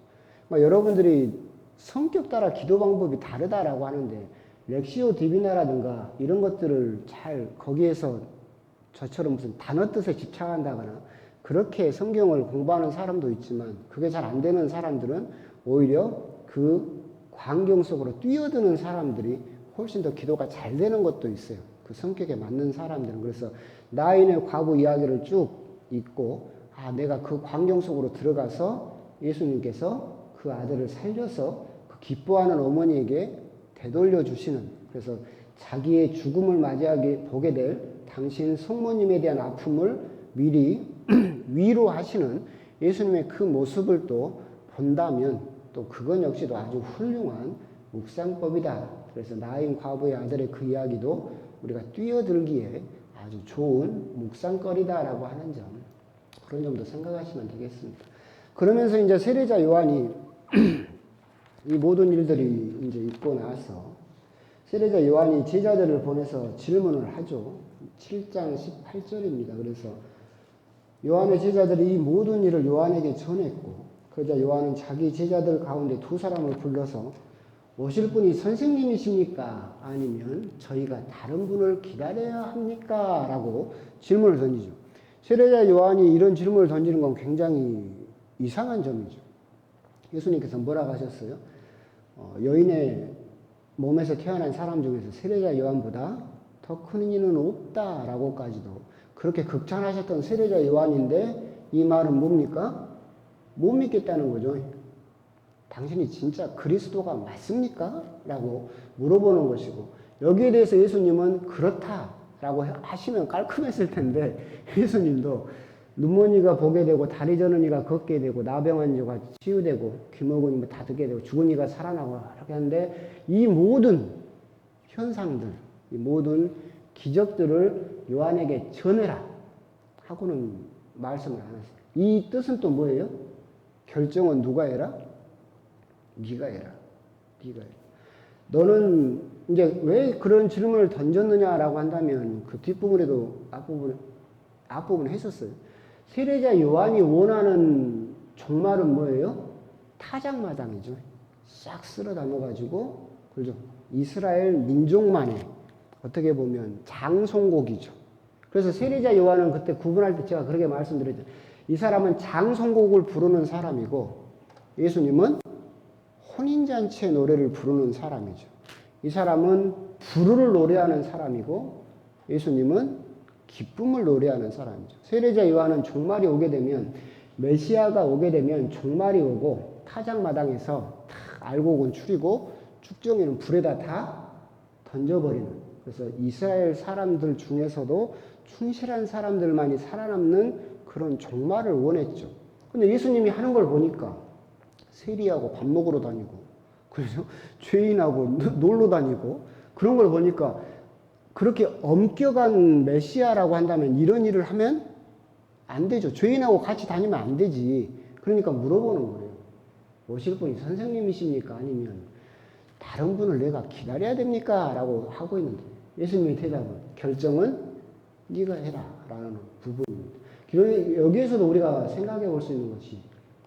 여러분들이 성격 따라 기도 방법이 다르다라고 하는데 렉시오 디비나라든가 이런 것들을 잘 거기에서 저처럼 무슨 단어 뜻에 집착한다거나 그렇게 성경을 공부하는 사람도 있지만 그게 잘 안 되는 사람들은 오히려 그 광경 속으로 뛰어드는 사람들이 훨씬 더 기도가 잘 되는 것도 있어요. 그 성격에 맞는 사람들은. 그래서 나인의 과부 이야기를 쭉 읽고 내가 그 광경 속으로 들어가서 예수님께서 그 아들을 살려서 그 기뻐하는 어머니에게 되돌려 주시는, 그래서 자기의 죽음을 맞이하게 보게 될 당신 성모님에 대한 아픔을 미리 위로하시는 예수님의 그 모습을 또 본다면 또 그건 역시도 아주 훌륭한 묵상법이다. 그래서 나인 과부의 아들의 그 이야기도 우리가 뛰어들기에 아주 좋은 묵상거리다라고 하는 점, 그런 점도 생각하시면 되겠습니다. 그러면서 이제 세례자 요한이 이 모든 일들이 이제 있고 나서 세례자 요한이 제자들을 보내서 질문을 하죠. 7장 18절입니다. 그래서 요한의 제자들이 이 모든 일을 요한에게 전했고, 그러자 요한은 자기 제자들 가운데 두 사람을 불러서 오실 분이 선생님이십니까? 아니면 저희가 다른 분을 기다려야 합니까? 라고 질문을 던지죠. 세례자 요한이 이런 질문을 던지는 건 굉장히 이상한 점이죠. 예수님께서 뭐라고 하셨어요? 여인의 몸에서 태어난 사람 중에서 세례자 요한보다 더 큰 이는 없다라고까지도 그렇게 극찬하셨던 세례자 요한인데 이 말은 뭡니까? 못 믿겠다는 거죠. 당신이 진짜 그리스도가 맞습니까? 라고 물어보는 것이고, 여기에 대해서 예수님은 그렇다라고 하시면 깔끔했을 텐데 예수님도 눈먼이가 보게 되고 다리 저는 이가 걷게 되고 나병한 이가 치유되고 귀 먹은 이가 다 듣게 되고 죽은 이가 살아나고 이렇게 하는데 이 모든 현상들, 이 모든 기적들을 요한에게 전해라 하고는 말씀을 안 하세요. 이 뜻은 또 뭐예요? 결정은 누가 해라? 네가 해라. 네가 해라. 너는 이제 왜 그런 질문을 던졌느냐라고 한다면 그 뒷부분에도 앞부분에 했었어요. 세례자 요한이 원하는 종말은 뭐예요? 타작마당이죠. 싹 쓸어 담아가지고, 그죠? 이스라엘 민족만의 어떻게 보면 장송곡이죠. 그래서 세례자 요한은 그때 구분할 때 제가 그렇게 말씀드렸죠. 이 사람은 장송곡을 부르는 사람이고 예수님은 혼인잔치의 노래를 부르는 사람이죠. 이 사람은 부르를 노래하는 사람이고 예수님은 기쁨을 노래하는 사람이죠. 세례자 요한은 종말이 오게 되면, 메시아가 오게 되면 종말이 오고 타작마당에서 다 알곡은 추리고 쭉정이는 불에다 다 던져버리는, 그래서 이스라엘 사람들 중에서도 충실한 사람들만이 살아남는 그런 종말을 원했죠. 근데 예수님이 하는 걸 보니까 세리하고 밥 먹으러 다니고, 그래서 죄인하고 놀러 다니고, 그런 걸 보니까 그렇게 엄격한 메시아라고 한다면 이런 일을 하면 안 되죠. 죄인하고 같이 다니면 안 되지. 그러니까 물어보는 거예요. 오실 분이 선생님이십니까? 아니면 다른 분을 내가 기다려야 됩니까? 라고 하고 있는데 예수님의 대답은 결정은 네가 해라 라는 부분입니다. 여기에서도 우리가 생각해 볼 수 있는 것이,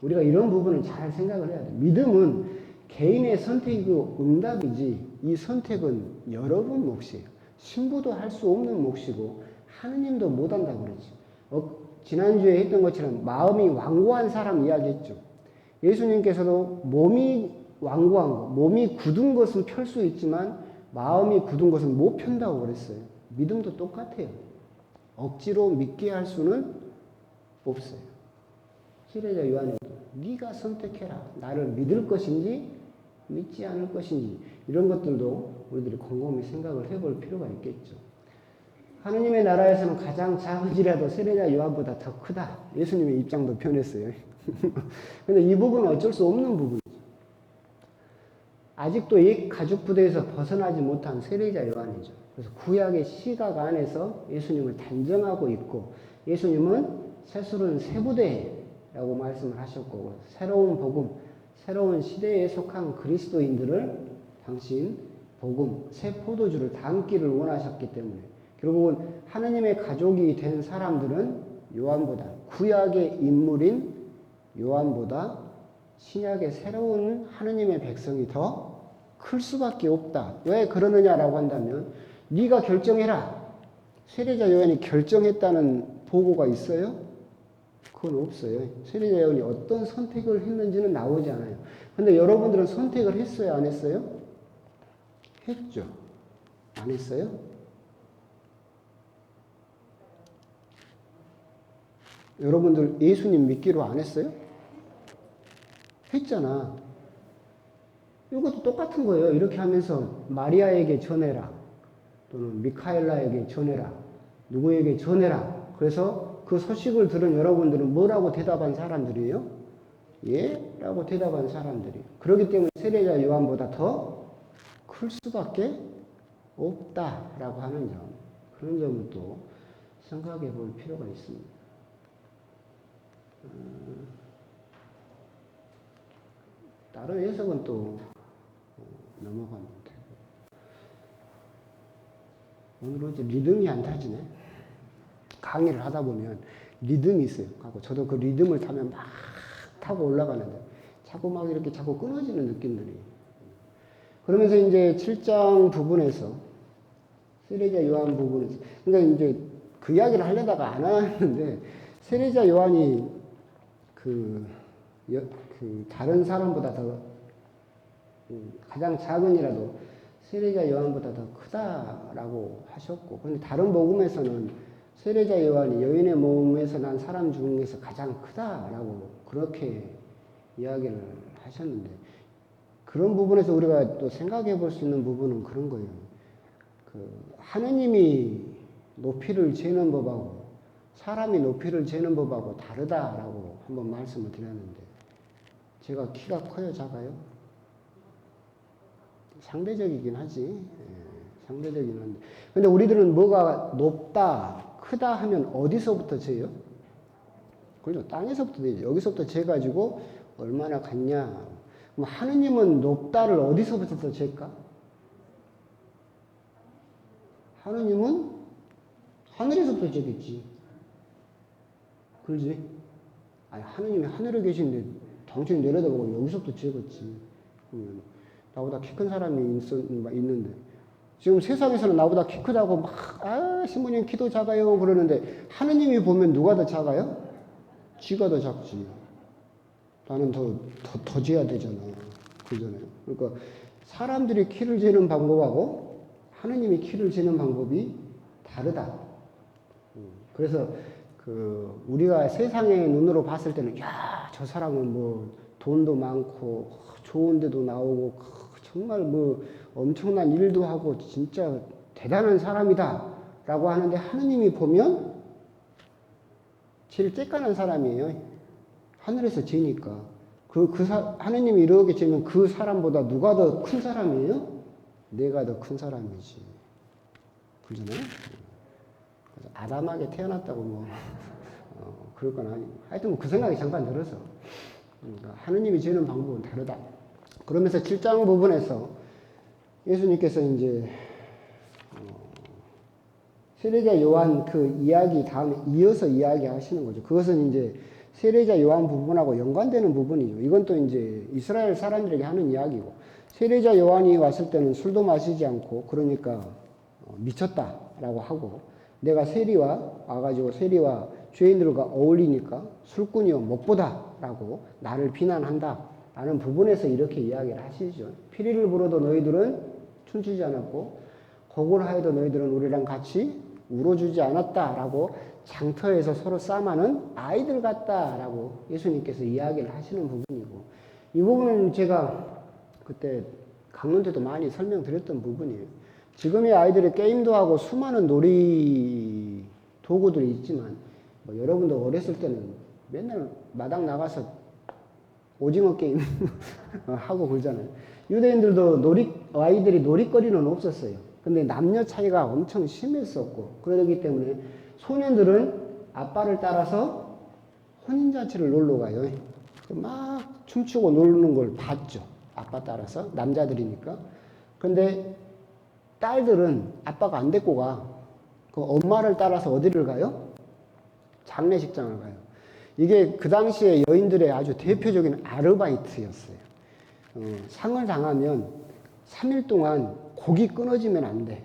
우리가 이런 부분을 잘 생각을 해야 돼요. 믿음은 개인의 선택이고 응답이지, 이 선택은 여러분 몫이에요. 신부도 할 수 없는 몫이고 하느님도 못한다고 그러죠. 지난주에 했던 것처럼 마음이 완고한 사람 이야기했죠. 예수님께서도 몸이 완고한 것, 몸이 굳은 것은 펼 수 있지만 마음이 굳은 것은 못 편다고 그랬어요. 믿음도 똑같아요. 억지로 믿게 할 수는 없어요. 세례자 요한에도 네가 선택해라. 나를 믿을 것인지 믿지 않을 것인지, 이런 것들도 우리들이 곰곰이 생각을 해볼 필요가 있겠죠. 하느님의 나라에서는 가장 작은지라도 세례자 요한보다 더 크다. 예수님의 입장도 변했어요. 근데 이 부분은 어쩔 수 없는 부분이죠. 아직도 옛 가죽 부대에서 벗어나지 못한 세례자 요한이죠. 그래서 구약의 시각 안에서 예수님을 단정하고 있고, 예수님은 새술은 새 부대라고 말씀을 하셨고, 새로운 복음, 새로운 시대에 속한 그리스도인들을 당신 복음, 새 포도주를 담기를 원하셨기 때문에 결국은 하느님의 가족이 된 사람들은 요한보다, 구약의 인물인 요한보다 신약의 새로운 하느님의 백성이 더 클 수밖에 없다. 왜 그러느냐라고 한다면 네가 결정해라. 세례자 요한이 결정했다는 보고가 있어요? 그건 없어요. 세례자 요한이 어떤 선택을 했는지는 나오지 않아요. 근데 여러분들은 선택을 했어요? 안 했어요? 했죠. 안 했어요? 여러분들 예수님 믿기로 안 했어요? 했잖아. 이것도 똑같은 거예요. 이렇게 하면서 마리아에게 전해라. 또는 미카엘라에게 전해라. 누구에게 전해라. 그래서 그 소식을 들은 여러분들은 뭐라고 대답한 사람들이에요? 예? 라고 대답한 사람들이에요. 그렇기 때문에 세례자 요한보다 더 클 수밖에 없다라고 하는 점. 그런 점을 또 생각해 볼 필요가 있습니다. 다른 해석은 또 넘어가면 되고. 오늘은 이제 리듬이 안 타지네. 강의를 하다 보면 리듬이 있어요. 하고 저도 그 리듬을 타면 막 타고 올라가는데 자꾸 막 이렇게 자꾸 끊어지는 느낌들이. 그러면서 이제 7장 부분에서 세례자 요한 부분에서 그러니까 이제 그 이야기를 하려다가 안 하는데 세례자 요한이 그 다른 사람보다 더 가장 작은이라도 세례자 요한보다 더 크다라고 하셨고, 근데 다른 복음에서는 세례자 요한이 여인의 몸에서 난 사람 중에서 가장 크다라고 그렇게 이야기를 하셨는데, 그런 부분에서 우리가 또 생각해 볼 수 있는 부분은 그런 거예요. 하느님이 높이를 재는 법하고 사람이 높이를 재는 법하고 다르다라고 한번 말씀을 드렸는데, 제가 키가 커요, 작아요? 상대적이긴 하지. 예, 상대적이긴 한데. 근데 우리들은 뭐가 높다, 크다 하면 어디서부터 재요? 그렇죠. 땅에서부터 되죠. 여기서부터 재가지고 얼마나 같냐. 그럼 하느님은 높다를 어디서부터 잴까? 하느님은 하늘에서부터 재겠지. 그러지? 아니, 하느님이 하늘에 계신데 당신이 내려다보고 여기서부터 재겠지. 나보다 키 큰 사람이 있는데. 지금 세상에서는 나보다 키 크다고 막, 신부님 키도 작아요. 그러는데, 하느님이 보면 누가 더 작아요? 쥐가 더 작지. 나는 더 재야 되잖아. 그잖아요. 그러니까, 사람들이 키를 재는 방법하고, 하느님이 키를 재는 방법이 다르다. 그래서, 우리가 세상의 눈으로 봤을 때는, 야, 저 사람은 뭐, 돈도 많고, 좋은 데도 나오고, 정말 뭐 엄청난 일도 하고 진짜 대단한 사람이다 라고 하는데, 하느님이 보면 제일 쬐깐한 사람이에요. 하늘에서 재니까. 하느님이 이렇게 재면 그 사람보다 누가 더 큰 사람이에요? 내가 더 큰 사람이지. 그러잖아요? 아담하게 태어났다고 뭐 그럴 건 아니고, 하여튼 뭐 그 생각이 잠깐 들어서, 그러니까 하느님이 재는 방법은 다르다. 그러면서 7장 부분에서 예수님께서 이제 세례자 요한 그 이야기 다음에 이어서 이야기하시는 거죠. 그것은 이제 세례자 요한 부분하고 연관되는 부분이죠. 이건 또 이제 이스라엘 사람들에게 하는 이야기고, 세례자 요한이 왔을 때는 술도 마시지 않고, 그러니까 미쳤다라고 하고, 내가 와가지고 세리와 죄인들과 어울리니까 술꾼이요 못보다라고 나를 비난한다 라는 부분에서 이렇게 이야기를 하시죠. 피리를 불어도 너희들은 춤추지 않았고, 곡을 하여도 너희들은 우리랑 같이 울어주지 않았다라고 장터에서 서로 싸마는 아이들 같다라고 예수님께서 이야기를 하시는 부분이고, 이 부분은 제가 그때 강론 때도 많이 설명드렸던 부분이에요. 지금의 아이들이 게임도 하고 수많은 놀이 도구들이 있지만, 뭐 여러분도 어렸을 때는 맨날 마당 나가서 오징어 게임 하고 그러잖아요. 유대인들도 아이들이 놀이거리는 없었어요. 근데 남녀 차이가 엄청 심했었고, 그러기 때문에 소년들은 아빠를 따라서 혼인잔치를 놀러 가요. 막 춤추고 노는 걸 봤죠. 아빠 따라서. 남자들이니까. 근데 딸들은 아빠가 안 데리고 가. 그 엄마를 따라서 어디를 가요? 장례식장을 가요. 이게 그 당시에 여인들의 아주 대표적인 아르바이트였어요. 상을 당하면 3일 동안 곡이 끊어지면 안 돼.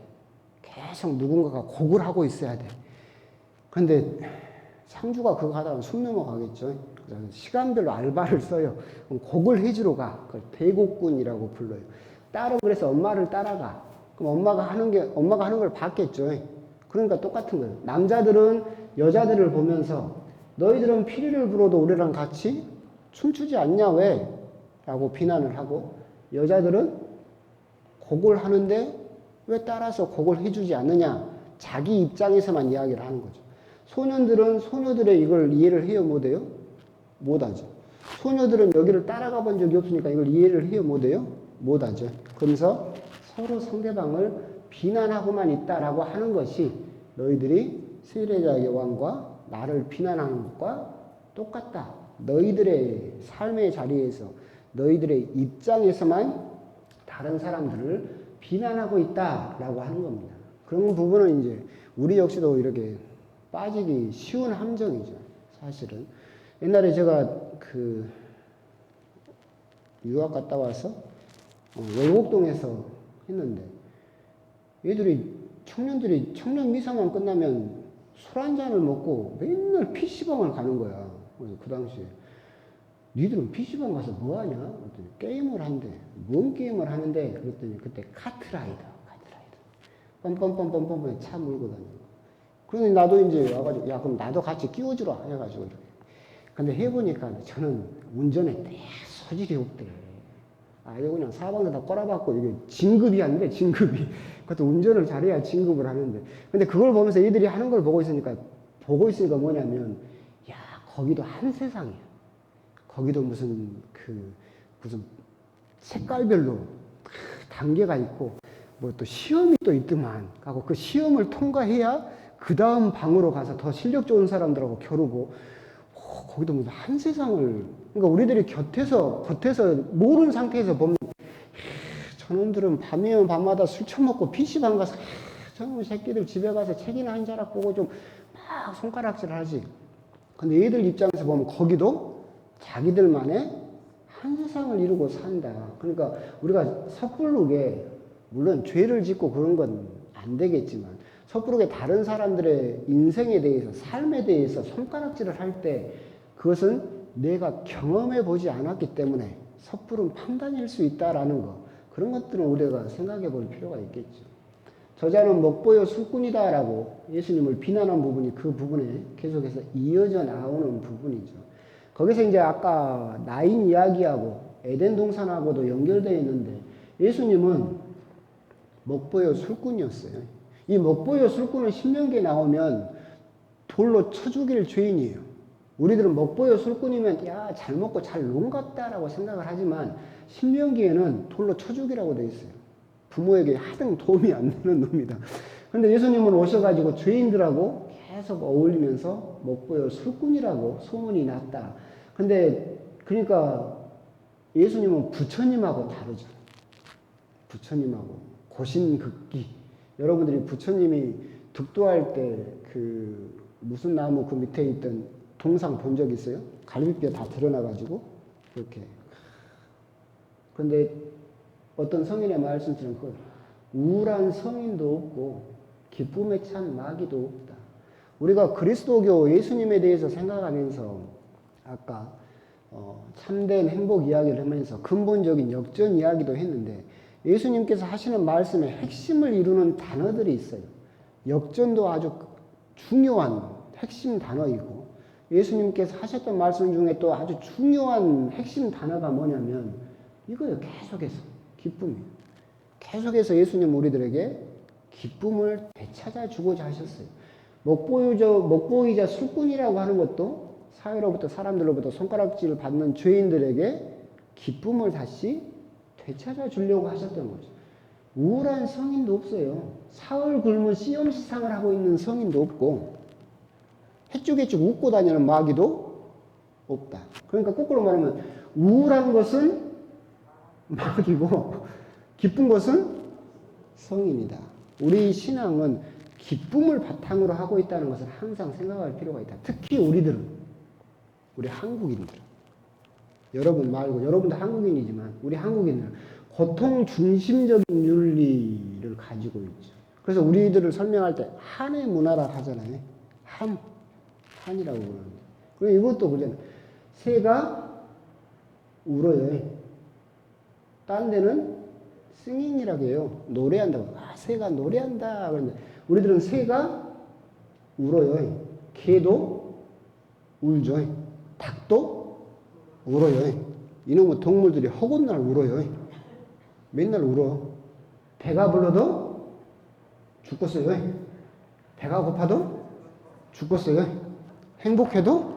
계속 누군가가 곡을 하고 있어야 돼. 그런데 상주가 그거 하다가 숨 넘어가겠죠. 시간별로 알바를 써요. 그럼 곡을 해주러 가. 그걸 대곡꾼이라고 불러요. 딸은 그래서 엄마를 따라가. 그럼 엄마가 하는 걸 봤겠죠. 그러니까 똑같은 거예요. 남자들은 여자들을 보면서 너희들은 피리를 불어도 우리랑 같이 춤추지 않냐 왜? 라고 비난을 하고, 여자들은 곡을 하는데 왜 따라서 곡을 해주지 않느냐? 자기 입장에서만 이야기를 하는 거죠. 소년들은 소녀들의 이걸 이해를 해요, 못해요? 못하죠. 소녀들은 여기를 따라가 본 적이 없으니까 이걸 이해를 해요, 못해요? 못하죠. 그러면서 서로 상대방을 비난하고만 있다라고 하는 것이 너희들이 세례자의 왕과 나를 비난하는 것과 똑같다. 너희들의 삶의 자리에서 너희들의 입장에서만 다른 사람들을 비난하고 있다라고 하는 겁니다. 그런 부분은 이제 우리 역시도 이렇게 빠지기 쉬운 함정이죠. 사실은 옛날에 제가 그 유학 갔다 와서 월곡동에서 했는데 청년들이 청년 미사만 끝나면 술 한 잔을 먹고 맨날 PC방을 가는 거야. 그래서 그 당시에 니들은 PC방 가서 뭐 하냐? 그랬더니 게임을 한대. 뭔 게임을 하는데? 그랬더니 그때 카트라이더. 뻔뻔뻔뻔뻔 차 몰고 다니고. 그러니 나도 이제 와가지고, 야, 그럼 나도 같이 끼워주라. 해가지고 이렇게. 근데 해보니까 저는 운전에 소질이 없대. 이거 그냥 사방에다 꼬라박고 이게 진급이 한데, 진급이. 그것도 운전을 잘해야 진급을 하는데. 근데 그걸 보면서 애들이 하는 걸 보고 있으니까 뭐냐면, 야, 거기도 한 세상이야. 거기도 무슨 색깔별로 단계가 있고, 뭐 또 시험이 또 있더만. 하고 그 시험을 통과해야 그 다음 방으로 가서 더 실력 좋은 사람들하고 겨루고, 거기도 무슨 한 세상을, 그러니까 우리들이 겉에서 모르는 상태에서 보면, 저놈들은 밤이면 밤마다 술 처먹고 PC방 가서, 저놈 새끼들 집에 가서 책이나 한 자락 보고 좀 막 손가락질 하지. 근데 얘들 입장에서 보면 거기도 자기들만의 한 세상을 이루고 산다. 그러니까 우리가 섣부르게, 물론 죄를 짓고 그런 건 안 되겠지만, 섣부르게 다른 사람들의 인생에 대해서, 삶에 대해서 손가락질을 할 때 그것은 내가 경험해 보지 않았기 때문에 섣부른 판단일 수 있다라는 거, 그런 것들은 우리가 생각해 볼 필요가 있겠죠. 저자는 먹보여 술꾼이다라고 예수님을 비난한 부분이 그 부분에 계속해서 이어져 나오는 부분이죠. 거기서 이제 아까 나인 이야기하고 에덴 동산하고도 연결되어 있는데, 예수님은 먹보여 술꾼이었어요. 이 먹보여 술꾼은 신명기에 나오면 돌로 쳐 죽일 죄인이에요. 우리들은 먹보여 술꾼이면 야, 잘 먹고 잘 논 같다라고 생각을 하지만 신명기에는 돌로 쳐 죽이라고 되어 있어요. 부모에게 하등 도움이 안 되는 놈이다. 그런데 예수님은 오셔가지고 죄인들하고 계속 어울리면서 먹보여 술꾼이라고 소문이 났다. 근데 그러니까 예수님은 부처님하고 다르죠. 부처님하고 고신극기. 여러분들이 부처님이 득도할 때 그 무슨 나무 그 밑에 있던 동상 본 적 있어요? 갈비뼈 다 드러나가지고 이렇게. 그런데 어떤 성인의 말씀처럼 그 우울한 성인도 없고 기쁨에 찬 마귀도 없다. 우리가 그리스도교 예수님에 대해서 생각하면서 아까 참된 행복 이야기를 하면서 근본적인 역전 이야기도 했는데, 예수님께서 하시는 말씀의 핵심을 이루는 단어들이 있어요. 역전도 아주 중요한 핵심 단어이고, 예수님께서 하셨던 말씀 중에 또 아주 중요한 핵심 단어가 뭐냐면 이거예요. 계속해서 기쁨이에요. 계속해서 예수님 우리들에게 기쁨을 되찾아 주고자 하셨어요. 먹보이자 술꾼이라고 하는 것도 사회로부터, 사람들로부터 손가락질을 받는 죄인들에게 기쁨을 다시 되찾아 주려고 하셨던 거죠. 우울한 성인도 없어요. 사흘 굶은 시험시상을 하고 있는 성인도 없고, 해쭉해쭉 웃고 다니는 마귀도 없다. 그러니까 거꾸로 말하면 우울한 것은 마귀고 기쁜 것은 성인이다. 우리 신앙은 기쁨을 바탕으로 하고 있다는 것을 항상 생각할 필요가 있다. 특히 우리 한국인들은, 여러분 말고, 여러분도 한국인이지만 우리 한국인들은 고통 중심적인 윤리를 가지고 있죠. 그래서 우리들을 설명할 때 한의 문화라 하잖아요. 한이라고 그러는데. 그리고 이것도 그잖아요. 새가 울어요. 딴 데는 singing이라고 해요. 노래한다고. 새가 노래한다. 그런데 우리들은 새가 울어요. 개도 울죠. 닭도 울어요. 이놈의 동물들이 허군날 울어요. 맨날 울어. 배가 불러도 죽겠어요. 배가 고파도 죽겠어요. 행복해도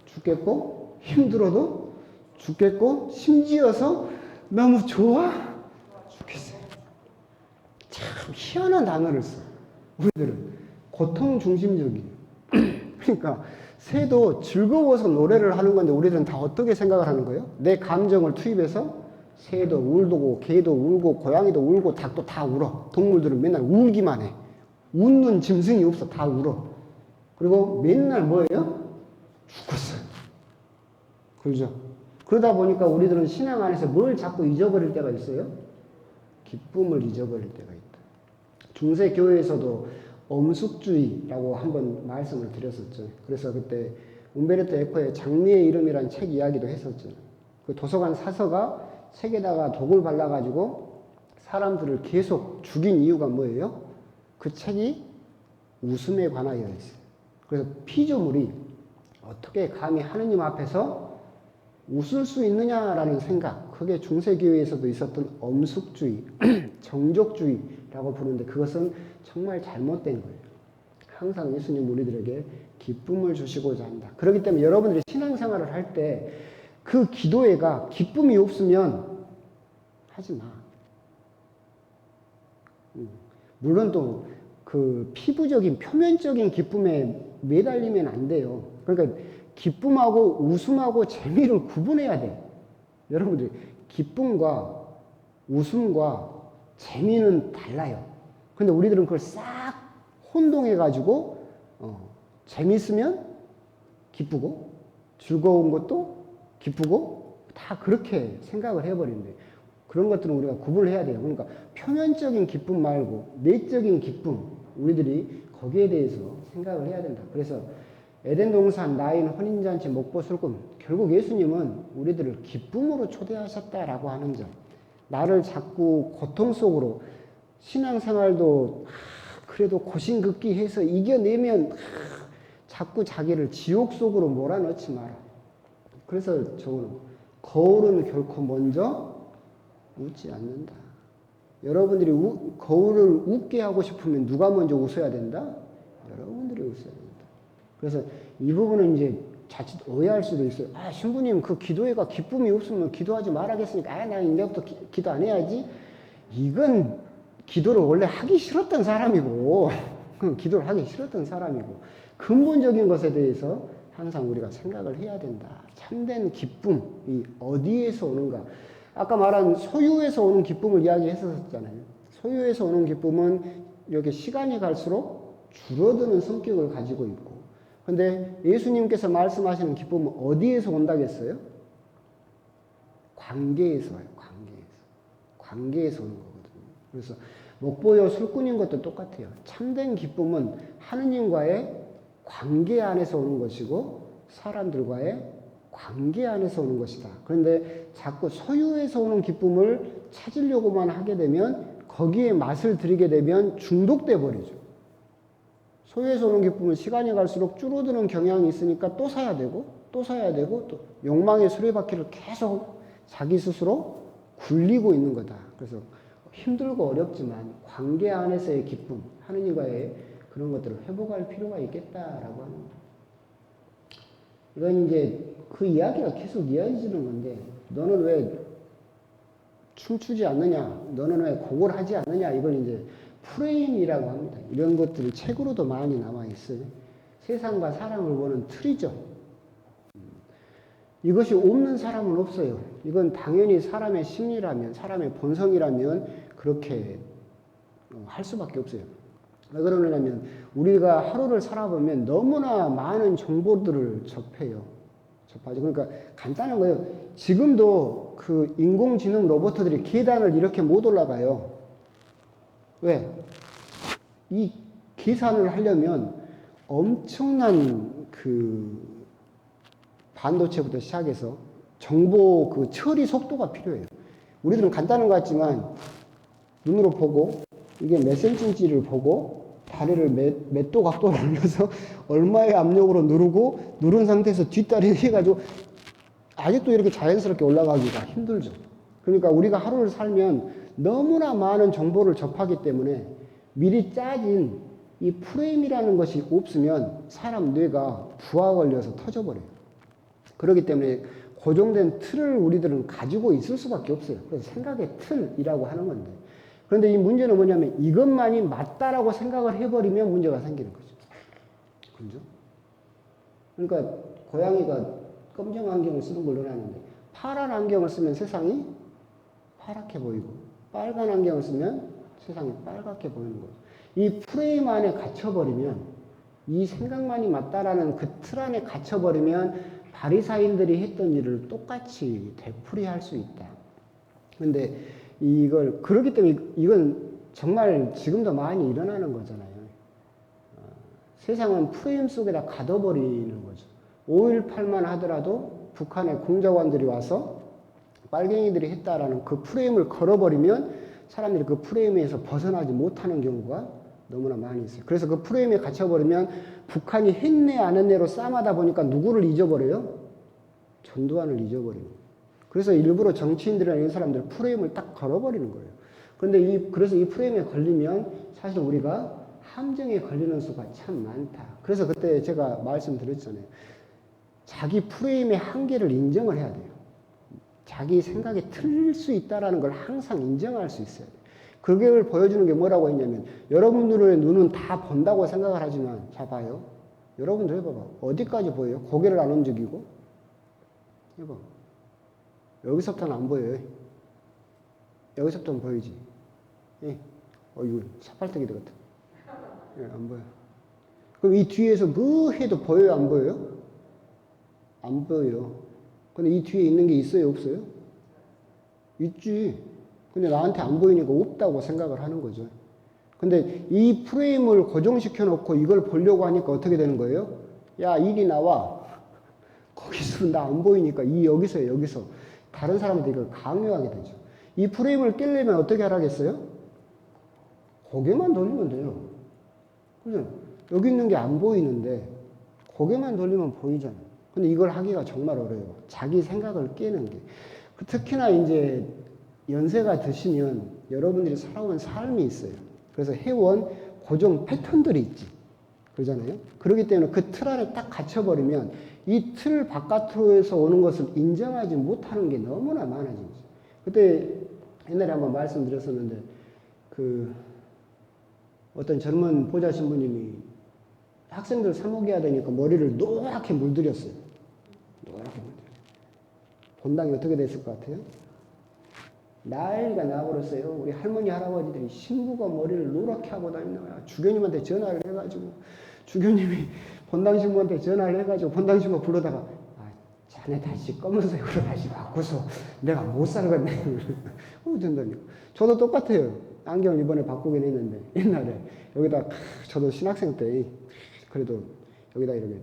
죽겠고, 힘들어도 죽겠고, 심지어서 너무 좋아 죽겠어요. 참 희한한 단어를 써. 우리들은 고통 중심적이에요. 그러니까 새도 즐거워서 노래를 하는 건데 우리들은 다 어떻게 생각을 하는 거예요? 내 감정을 투입해서 새도 울고 개도 울고 고양이도 울고 닭도 다 울어. 동물들은 맨날 울기만 해. 웃는 짐승이 없어. 다 울어. 그리고 맨날 뭐예요? 죽었어요. 그렇죠? 그러다 보니까 우리들은 신앙 안에서 뭘 자꾸 잊어버릴 때가 있어요? 기쁨을 잊어버릴 때가 있다. 중세 교회에서도 엄숙주의라고 한번 말씀을 드렸었죠. 그래서 그때 움베르토 에코의 장미의 이름이라는 책 이야기도 했었죠. 그 도서관 사서가 책에다가 독을 발라가지고 사람들을 계속 죽인 이유가 뭐예요? 그 책이 웃음에 관하여 있어요. 그래서 피조물이 어떻게 감히 하느님 앞에서 웃을 수 있느냐라는 생각, 그게 중세교회에서도 있었던 엄숙주의, 정족주의라고 부르는데 그것은 정말 잘못된 거예요. 항상 예수님 우리들에게 기쁨을 주시고자 한다. 그렇기 때문에 여러분들이 신앙생활을 할 때 그 기도회가 기쁨이 없으면 하지 마. 물론 또 그 피부적인 표면적인 기쁨에 매달리면 안 돼요. 그러니까 기쁨하고 웃음하고 재미를 구분해야 돼. 여러분들 기쁨과 웃음과 재미는 달라요. 근데 우리들은 그걸 싹 혼동해 가지고 재밌으면 기쁘고 즐거운 것도 기쁘고 다 그렇게 생각을 해버린대. 그런 것들은 우리가 구분을 해야 돼요. 그러니까 표면적인 기쁨 말고 내적인 기쁨, 우리들이 거기에 대해서 생각을 해야 된다. 그래서 에덴 동산, 나인, 혼인잔치, 목보, 술금, 결국 예수님은 우리들을 기쁨으로 초대하셨다라고 하는 점. 나를 자꾸 고통 속으로 신앙생활도 그래도 고심극기해서 이겨내면 자꾸 자기를 지옥 속으로 몰아넣지 마라. 그래서 저는 거울은 결코 먼저 웃지 않는다. 여러분들이 거울을 웃게 하고 싶으면 누가 먼저 웃어야 된다? 여러분들이 웃어야 된다. 그래서 이 부분은 이제 자칫 오해할 수도 있어요. 아, 신부님 그 기도회가 기쁨이 없으면 기도하지 말아야겠으니까 아, 나 이제부터 기도 안 해야지. 이건 기도를 원래 하기 싫었던 사람이고 기도를 하기 싫었던 사람이고 근본적인 것에 대해서 항상 우리가 생각을 해야 된다. 참된 기쁨이 어디에서 오는가? 아까 말한 소유에서 오는 기쁨을 이야기했었잖아요. 소유에서 오는 기쁨은 이렇게 시간이 갈수록 줄어드는 성격을 가지고 있고, 근데 예수님께서 말씀하시는 기쁨은 어디에서 온다겠어요? 관계에서 와요. 관계에서 오는 거거든요. 그래서 목보여 술꾼인 것도 똑같아요. 참된 기쁨은 하느님과의 관계 안에서 오는 것이고 사람들과의 관계 안에서 오는 것이다. 그런데 자꾸 소유에서 오는 기쁨을 찾으려고만 하게 되면 거기에 맛을 들이게 되면 중독돼 버리죠. 소유에서 오는 기쁨은 시간이 갈수록 줄어드는 경향이 있으니까 또 사야 되고 또 사야 되고 또 욕망의 수레바퀴를 계속 자기 스스로 굴리고 있는 거다. 그래서 힘들고 어렵지만 관계 안에서의 기쁨, 하느님과의 그런 것들을 회복할 필요가 있겠다라고 하는 거예요. 이건 이제 그 이야기가 계속 이어지는 건데, 너는 왜 춤추지 않느냐, 너는 왜 곡을 하지 않느냐, 이걸 이제 프레임이라고 합니다. 이런 것들이 책으로도 많이 나와 있어요. 세상과 사람을 보는 틀이죠. 이것이 없는 사람은 없어요. 이건 당연히 사람의 심리라면, 사람의 본성이라면 그렇게 할 수밖에 없어요. 왜 그러냐면 우리가 하루를 살아보면 너무나 많은 정보들을 접하죠. 그러니까 간단한 거예요. 지금도 그 인공지능 로봇들이 계단을 이렇게 못 올라가요. 왜? 이 계산을 하려면 엄청난 그 반도체부터 시작해서 정보 그 처리 속도가 필요해요. 우리들은 간단한 것 같지만 눈으로 보고 이게 몇 센치인지를 보고 다리를 몇 도 각도로 올려서 얼마의 압력으로 누르고 누른 상태에서 뒷다리 해가지고 아직도 이렇게 자연스럽게 올라가기가 힘들죠. 그러니까 우리가 하루를 살면 너무나 많은 정보를 접하기 때문에 미리 짜진 이 프레임이라는 것이 없으면 사람 뇌가 부하 걸려서 터져버려요. 그렇기 때문에 고정된 틀을 우리들은 가지고 있을 수밖에 없어요. 그래서 생각의 틀이라고 하는 건데. 그런데 이 문제는 뭐냐면 이것만이 맞다라고 생각을 해버리면 문제가 생기는 거죠. 그죠? 그러니까 고양이가 검정 안경을 쓰는 걸 논하는데 파란 안경을 쓰면 세상이 파랗게 보이고 빨간 안경을 쓰면 세상이 빨갛게 보이는 거죠. 이 프레임 안에 갇혀버리면 이 생각만이 맞다라는 그 틀 안에 갇혀버리면 바리사인들이 했던 일을 똑같이 되풀이할 수 있다. 그런데 이걸 그렇기 때문에 이건 정말 지금도 많이 일어나는 거잖아요. 세상은 프레임 속에다 가둬버리는 거죠. 5.18만 하더라도 북한의 공작원들이 와서 빨갱이들이 했다라는 그 프레임을 걸어버리면 사람들이 그 프레임에서 벗어나지 못하는 경우가 너무나 많이 있어요. 그래서 그 프레임에 갇혀버리면 북한이 했네 안 했네로 싸움하다 보니까 누구를 잊어버려요? 전두환을 잊어버리는 거예요. 그래서 일부러 정치인들이나 이런 사람들 프레임을 딱 걸어버리는 거예요. 그런데 그래서 이 프레임에 걸리면 사실 우리가 함정에 걸리는 수가 참 많다. 그래서 그때 제가 말씀드렸잖아요. 자기 프레임의 한계를 인정을 해야 돼요. 자기 생각에 틀릴 수 있다는 걸 항상 인정할 수 있어야 돼요. 그걸 보여주는 게 뭐라고 했냐면 여러분들의 눈은 다 본다고 생각을 하지만 자 봐요. 여러분들 해봐봐. 어디까지 보여요? 고개를 안 움직이고 해봐. 여기서부터는 안 보여요. 여기서부터는 보이지. 예. 이거 사팔뜨기도 같아. 예, 안 보여. 그럼 이 뒤에서 뭐 해도 보여요? 안 보여요? 안 보여요. 근데 이 뒤에 있는 게 있어요? 없어요? 있지. 근데 나한테 안 보이니까 없다고 생각을 하는 거죠. 근데 이 프레임을 고정시켜 놓고 이걸 보려고 하니까 어떻게 되는 거예요? 야, 이리 나와. 거기서 나 안 보이니까 여기서 다른 사람한테 이걸 강요하게 되죠. 이 프레임을 깨려면 어떻게 하라겠어요? 고개만 돌리면 돼요. 그죠? 여기 있는 게 안 보이는데 고개만 돌리면 보이잖아요. 근데 이걸 하기가 정말 어려워요. 자기 생각을 깨는 게. 특히나 이제 연세가 드시면 여러분들이 살아온 삶이 있어요. 그래서 해온 고정 패턴들이 있지. 그러잖아요. 그렇기 때문에 그 틀 안에 딱 갇혀버리면 이 틀 바깥으로에서 오는 것을 인정하지 못하는 게 너무나 많아진 거죠. 그때 옛날에 한번 말씀드렸었는데 어떤 젊은 보좌 신부님이 학생들 사모기 하다니까 머리를 노랗게 물들였어요. 노랗게 물들였어요. 본당이 어떻게 됐을 것 같아요? 난리가 나버렸어요. 우리 할머니 할아버지들이 신부가 머리를 노랗게 하고 다니는 거야. 주교님한테 전화를 해가지고 주교님이 본당 신부한테 전화를 해가지고 본당 신부 불러다가 자네 다시 검은색으로 다시 바꾸소. 내가 못 살겠네. 된다니까. 저도 똑같아요. 안경을 이번에 바꾸긴 했는데 옛날에 여기다 저도 신학생 때 그래도 여기다 이렇게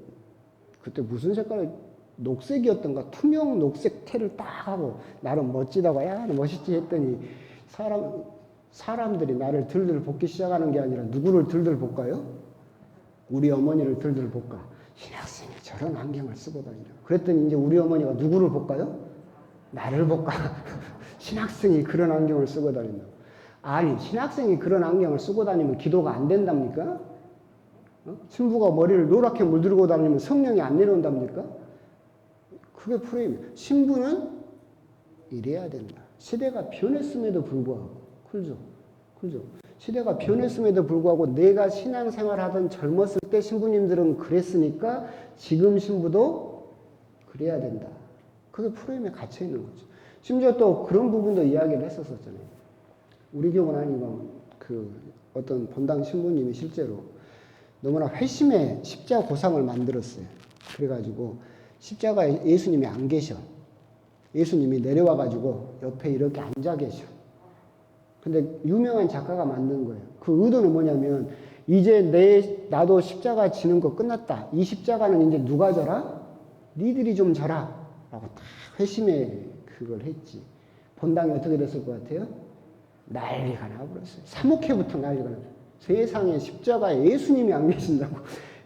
그때 무슨 색깔을 녹색이었던가 투명 녹색 테를 딱 하고 나름 멋지다고 야 멋있지 했더니 사람들이 나를 들들 볶기 시작하는 게 아니라 누구를 들들 볶아요? 우리 어머니를 들들 볶아. 신학생이 저런 안경을 쓰고 다니라. 그랬더니 이제 우리 어머니가 누구를 볶아요? 나를 볶아. 신학생이 그런 안경을 쓰고 다닌다고. 아니 신학생이 그런 안경을 쓰고 다니면 기도가 안 된답니까? 신부가 머리를 노랗게 물들고 다니면 성령이 안 내려온답니까? 그게 프레임이에요. 신부는 이래야 된다. 시대가 변했음에도 불구하고 그죠? 시대가 변했음에도 불구하고 내가 신앙생활 하던 젊었을 때 신부님들은 그랬으니까 지금 신부도 그래야 된다. 그게 프레임에 갇혀 있는 거죠. 심지어 또 그런 부분도 이야기를 했었잖아요. 우리 교는 아니고 어떤 본당 신부님이 실제로 너무나 회심의 십자가 고상을 만들었어요. 그래가지고 십자가에 예수님이 안 계셔. 예수님이 내려와가지고 옆에 이렇게 앉아 계셔. 근데 유명한 작가가 만든 거예요. 그 의도는 뭐냐면 이제 나도 십자가 지는 거 끝났다. 이 십자가는 이제 누가 져라? 니들이 좀 져라. 라고 다 회심의 그걸 했지. 본당이 어떻게 됐을 것 같아요? 난리가 나버렸어요. 사목회부터 난리가 났어요. 세상에 십자가에 예수님이 안 계신다고.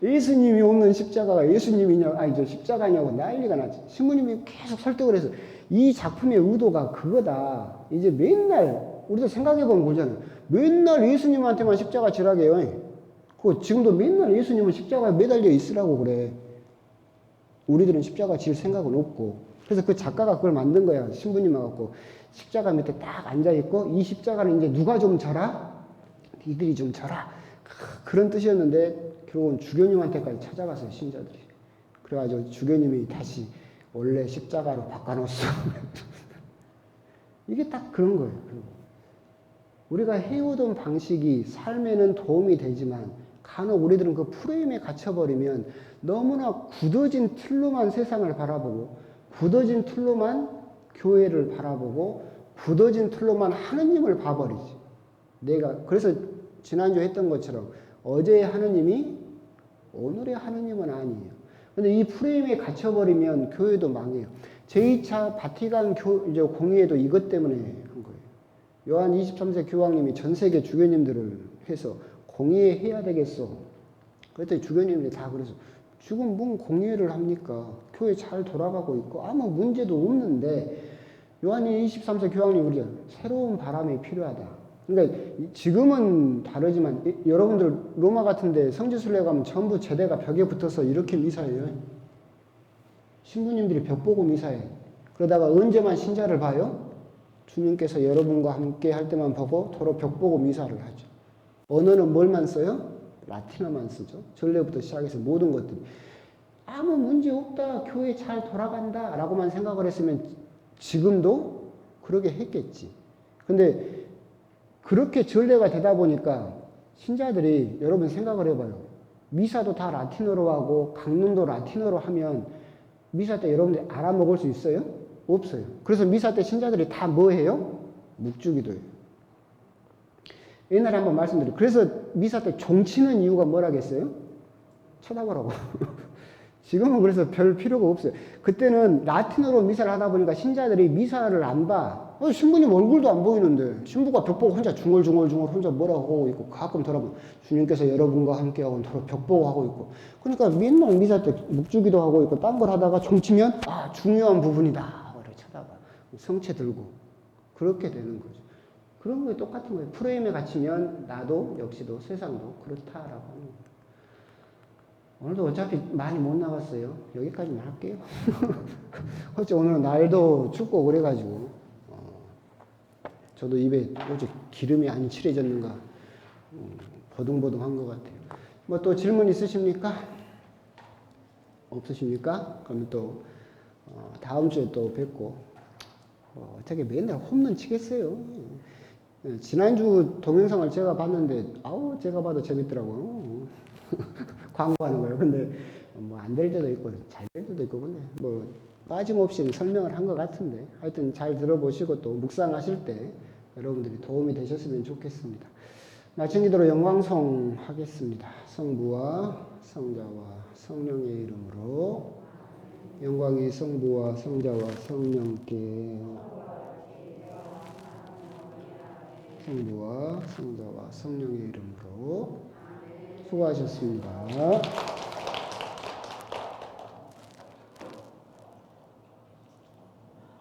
예수님이 없는 십자가가 예수님이냐, 아니, 저 십자가냐고 난리가 나지. 신부님이 계속 설득을 해서 이 작품의 의도가 그거다. 이제 맨날, 우리도 생각해보면 그러잖아요. 맨날 예수님한테만 십자가 지라게 해요. 그 지금도 맨날 예수님은 십자가에 매달려 있으라고 그래. 우리들은 십자가 질 생각은 없고. 그래서 그 작가가 그걸 만든 거야. 신부님 와갖고 십자가 밑에 딱 앉아있고 이 십자가는 이제 누가 좀 져라? 니들이 좀 져라. 그런 뜻이었는데 결국은 주교님한테까지 찾아갔어요. 신자들이. 그래가지고 주교님이 다시 원래 십자가로 바꿔놓았어. 이게 딱 그런 거예요. 우리가 해오던 방식이 삶에는 도움이 되지만 간혹 우리들은 그 프레임에 갇혀버리면 너무나 굳어진 틀로만 세상을 바라보고 굳어진 틀로만 교회를 바라보고 굳어진 틀로만 하느님을 봐버리지. 그래서 지난주에 했던 것처럼 어제의 하느님이 오늘의 하느님은 아니에요. 근데 이 프레임에 갇혀버리면 교회도 망해요. 제2차 바티칸 공의회도 이것 때문에 한 거예요. 요한 23세 교황님이 전 세계 주교님들을 해서 공의회 해야 되겠어. 그랬더니 주교님들이 다 그래서 지금 뭔 공의회를 합니까? 교회 잘 돌아가고 있고 아무 문제도 없는데 요한이 23세 교황님 우리가 새로운 바람이 필요하다. 그러니까 지금은 다르지만 여러분들 로마 같은데 성지순례 가면 전부 제대가 벽에 붙어서 이렇게 미사해요. 신부님들이 벽 보고 미사해. 그러다가 언제만 신자를 봐요? 주님께서 여러분과 함께 할 때만 보고 도로 벽 보고 미사를 하죠. 언어는 뭘만 써요? 라틴어만 쓰죠. 전례부터 시작해서 모든 것들이. 아무 문제 없다. 교회 잘 돌아간다. 라고만 생각을 했으면 지금도 그러게 했겠지. 근데 그렇게 전례가 되다 보니까 신자들이 여러분 생각을 해봐요. 미사도 다 라틴어로 하고 강론도 라틴어로 하면 미사 때 여러분들이 알아먹을 수 있어요? 없어요. 그래서 미사 때 신자들이 다 뭐 해요? 묵주기도해요. 옛날에 한번 말씀드려요. 그래서 미사 때 종치는 이유가 뭐라겠어요? 쳐다보라고. 지금은 그래서 별 필요가 없어요. 그때는 라틴어로 미사를 하다 보니까 신자들이 미사를 안 봐. 신부님 얼굴도 안 보이는데 신부가 벽 보고 혼자 중얼중얼 혼자 뭐라고 하고 있고 가끔 돌아보면 주님께서 여러분과 함께하고 벽 보고 하고 있고 그러니까 맨날 미사 때 묵주기도 하고 있고 딴 걸 하다가 종치면 중요한 부분이다. 이렇게 쳐다봐. 성체 들고 그렇게 되는 거죠. 그런 게 똑같은 거예요. 프레임에 갇히면 나도 역시도 세상도 그렇다라고 하는 거예요. 오늘도 어차피 많이 못 나갔어요. 여기까지만 할게요. 어째 오늘은 날도 춥고 그래가지고 저도 입에 어제 기름이 안 칠해졌는가 버둥버둥한 것 같아요. 뭐 또 질문 있으십니까? 없으십니까? 그러면 또 다음 주에 또 뵙고 어떻게 맨날 홈런 치겠어요. 지난주 동영상을 제가 봤는데 제가 봐도 재밌더라고요. 광고하는 거예요. 근데 뭐 안 될 때도 있고 잘 될 때도 있고 근데 뭐 빠짐없이 설명을 한 것 같은데 하여튼 잘 들어보시고 또 묵상하실 때 여러분들이 도움이 되셨으면 좋겠습니다. 나중 기도로 영광송 하겠습니다. 성부와 성자와 성령의 이름으로 영광이 성부와 성자와 성령께 성부와 성자와 성령의 이름으로 수고하셨습니다.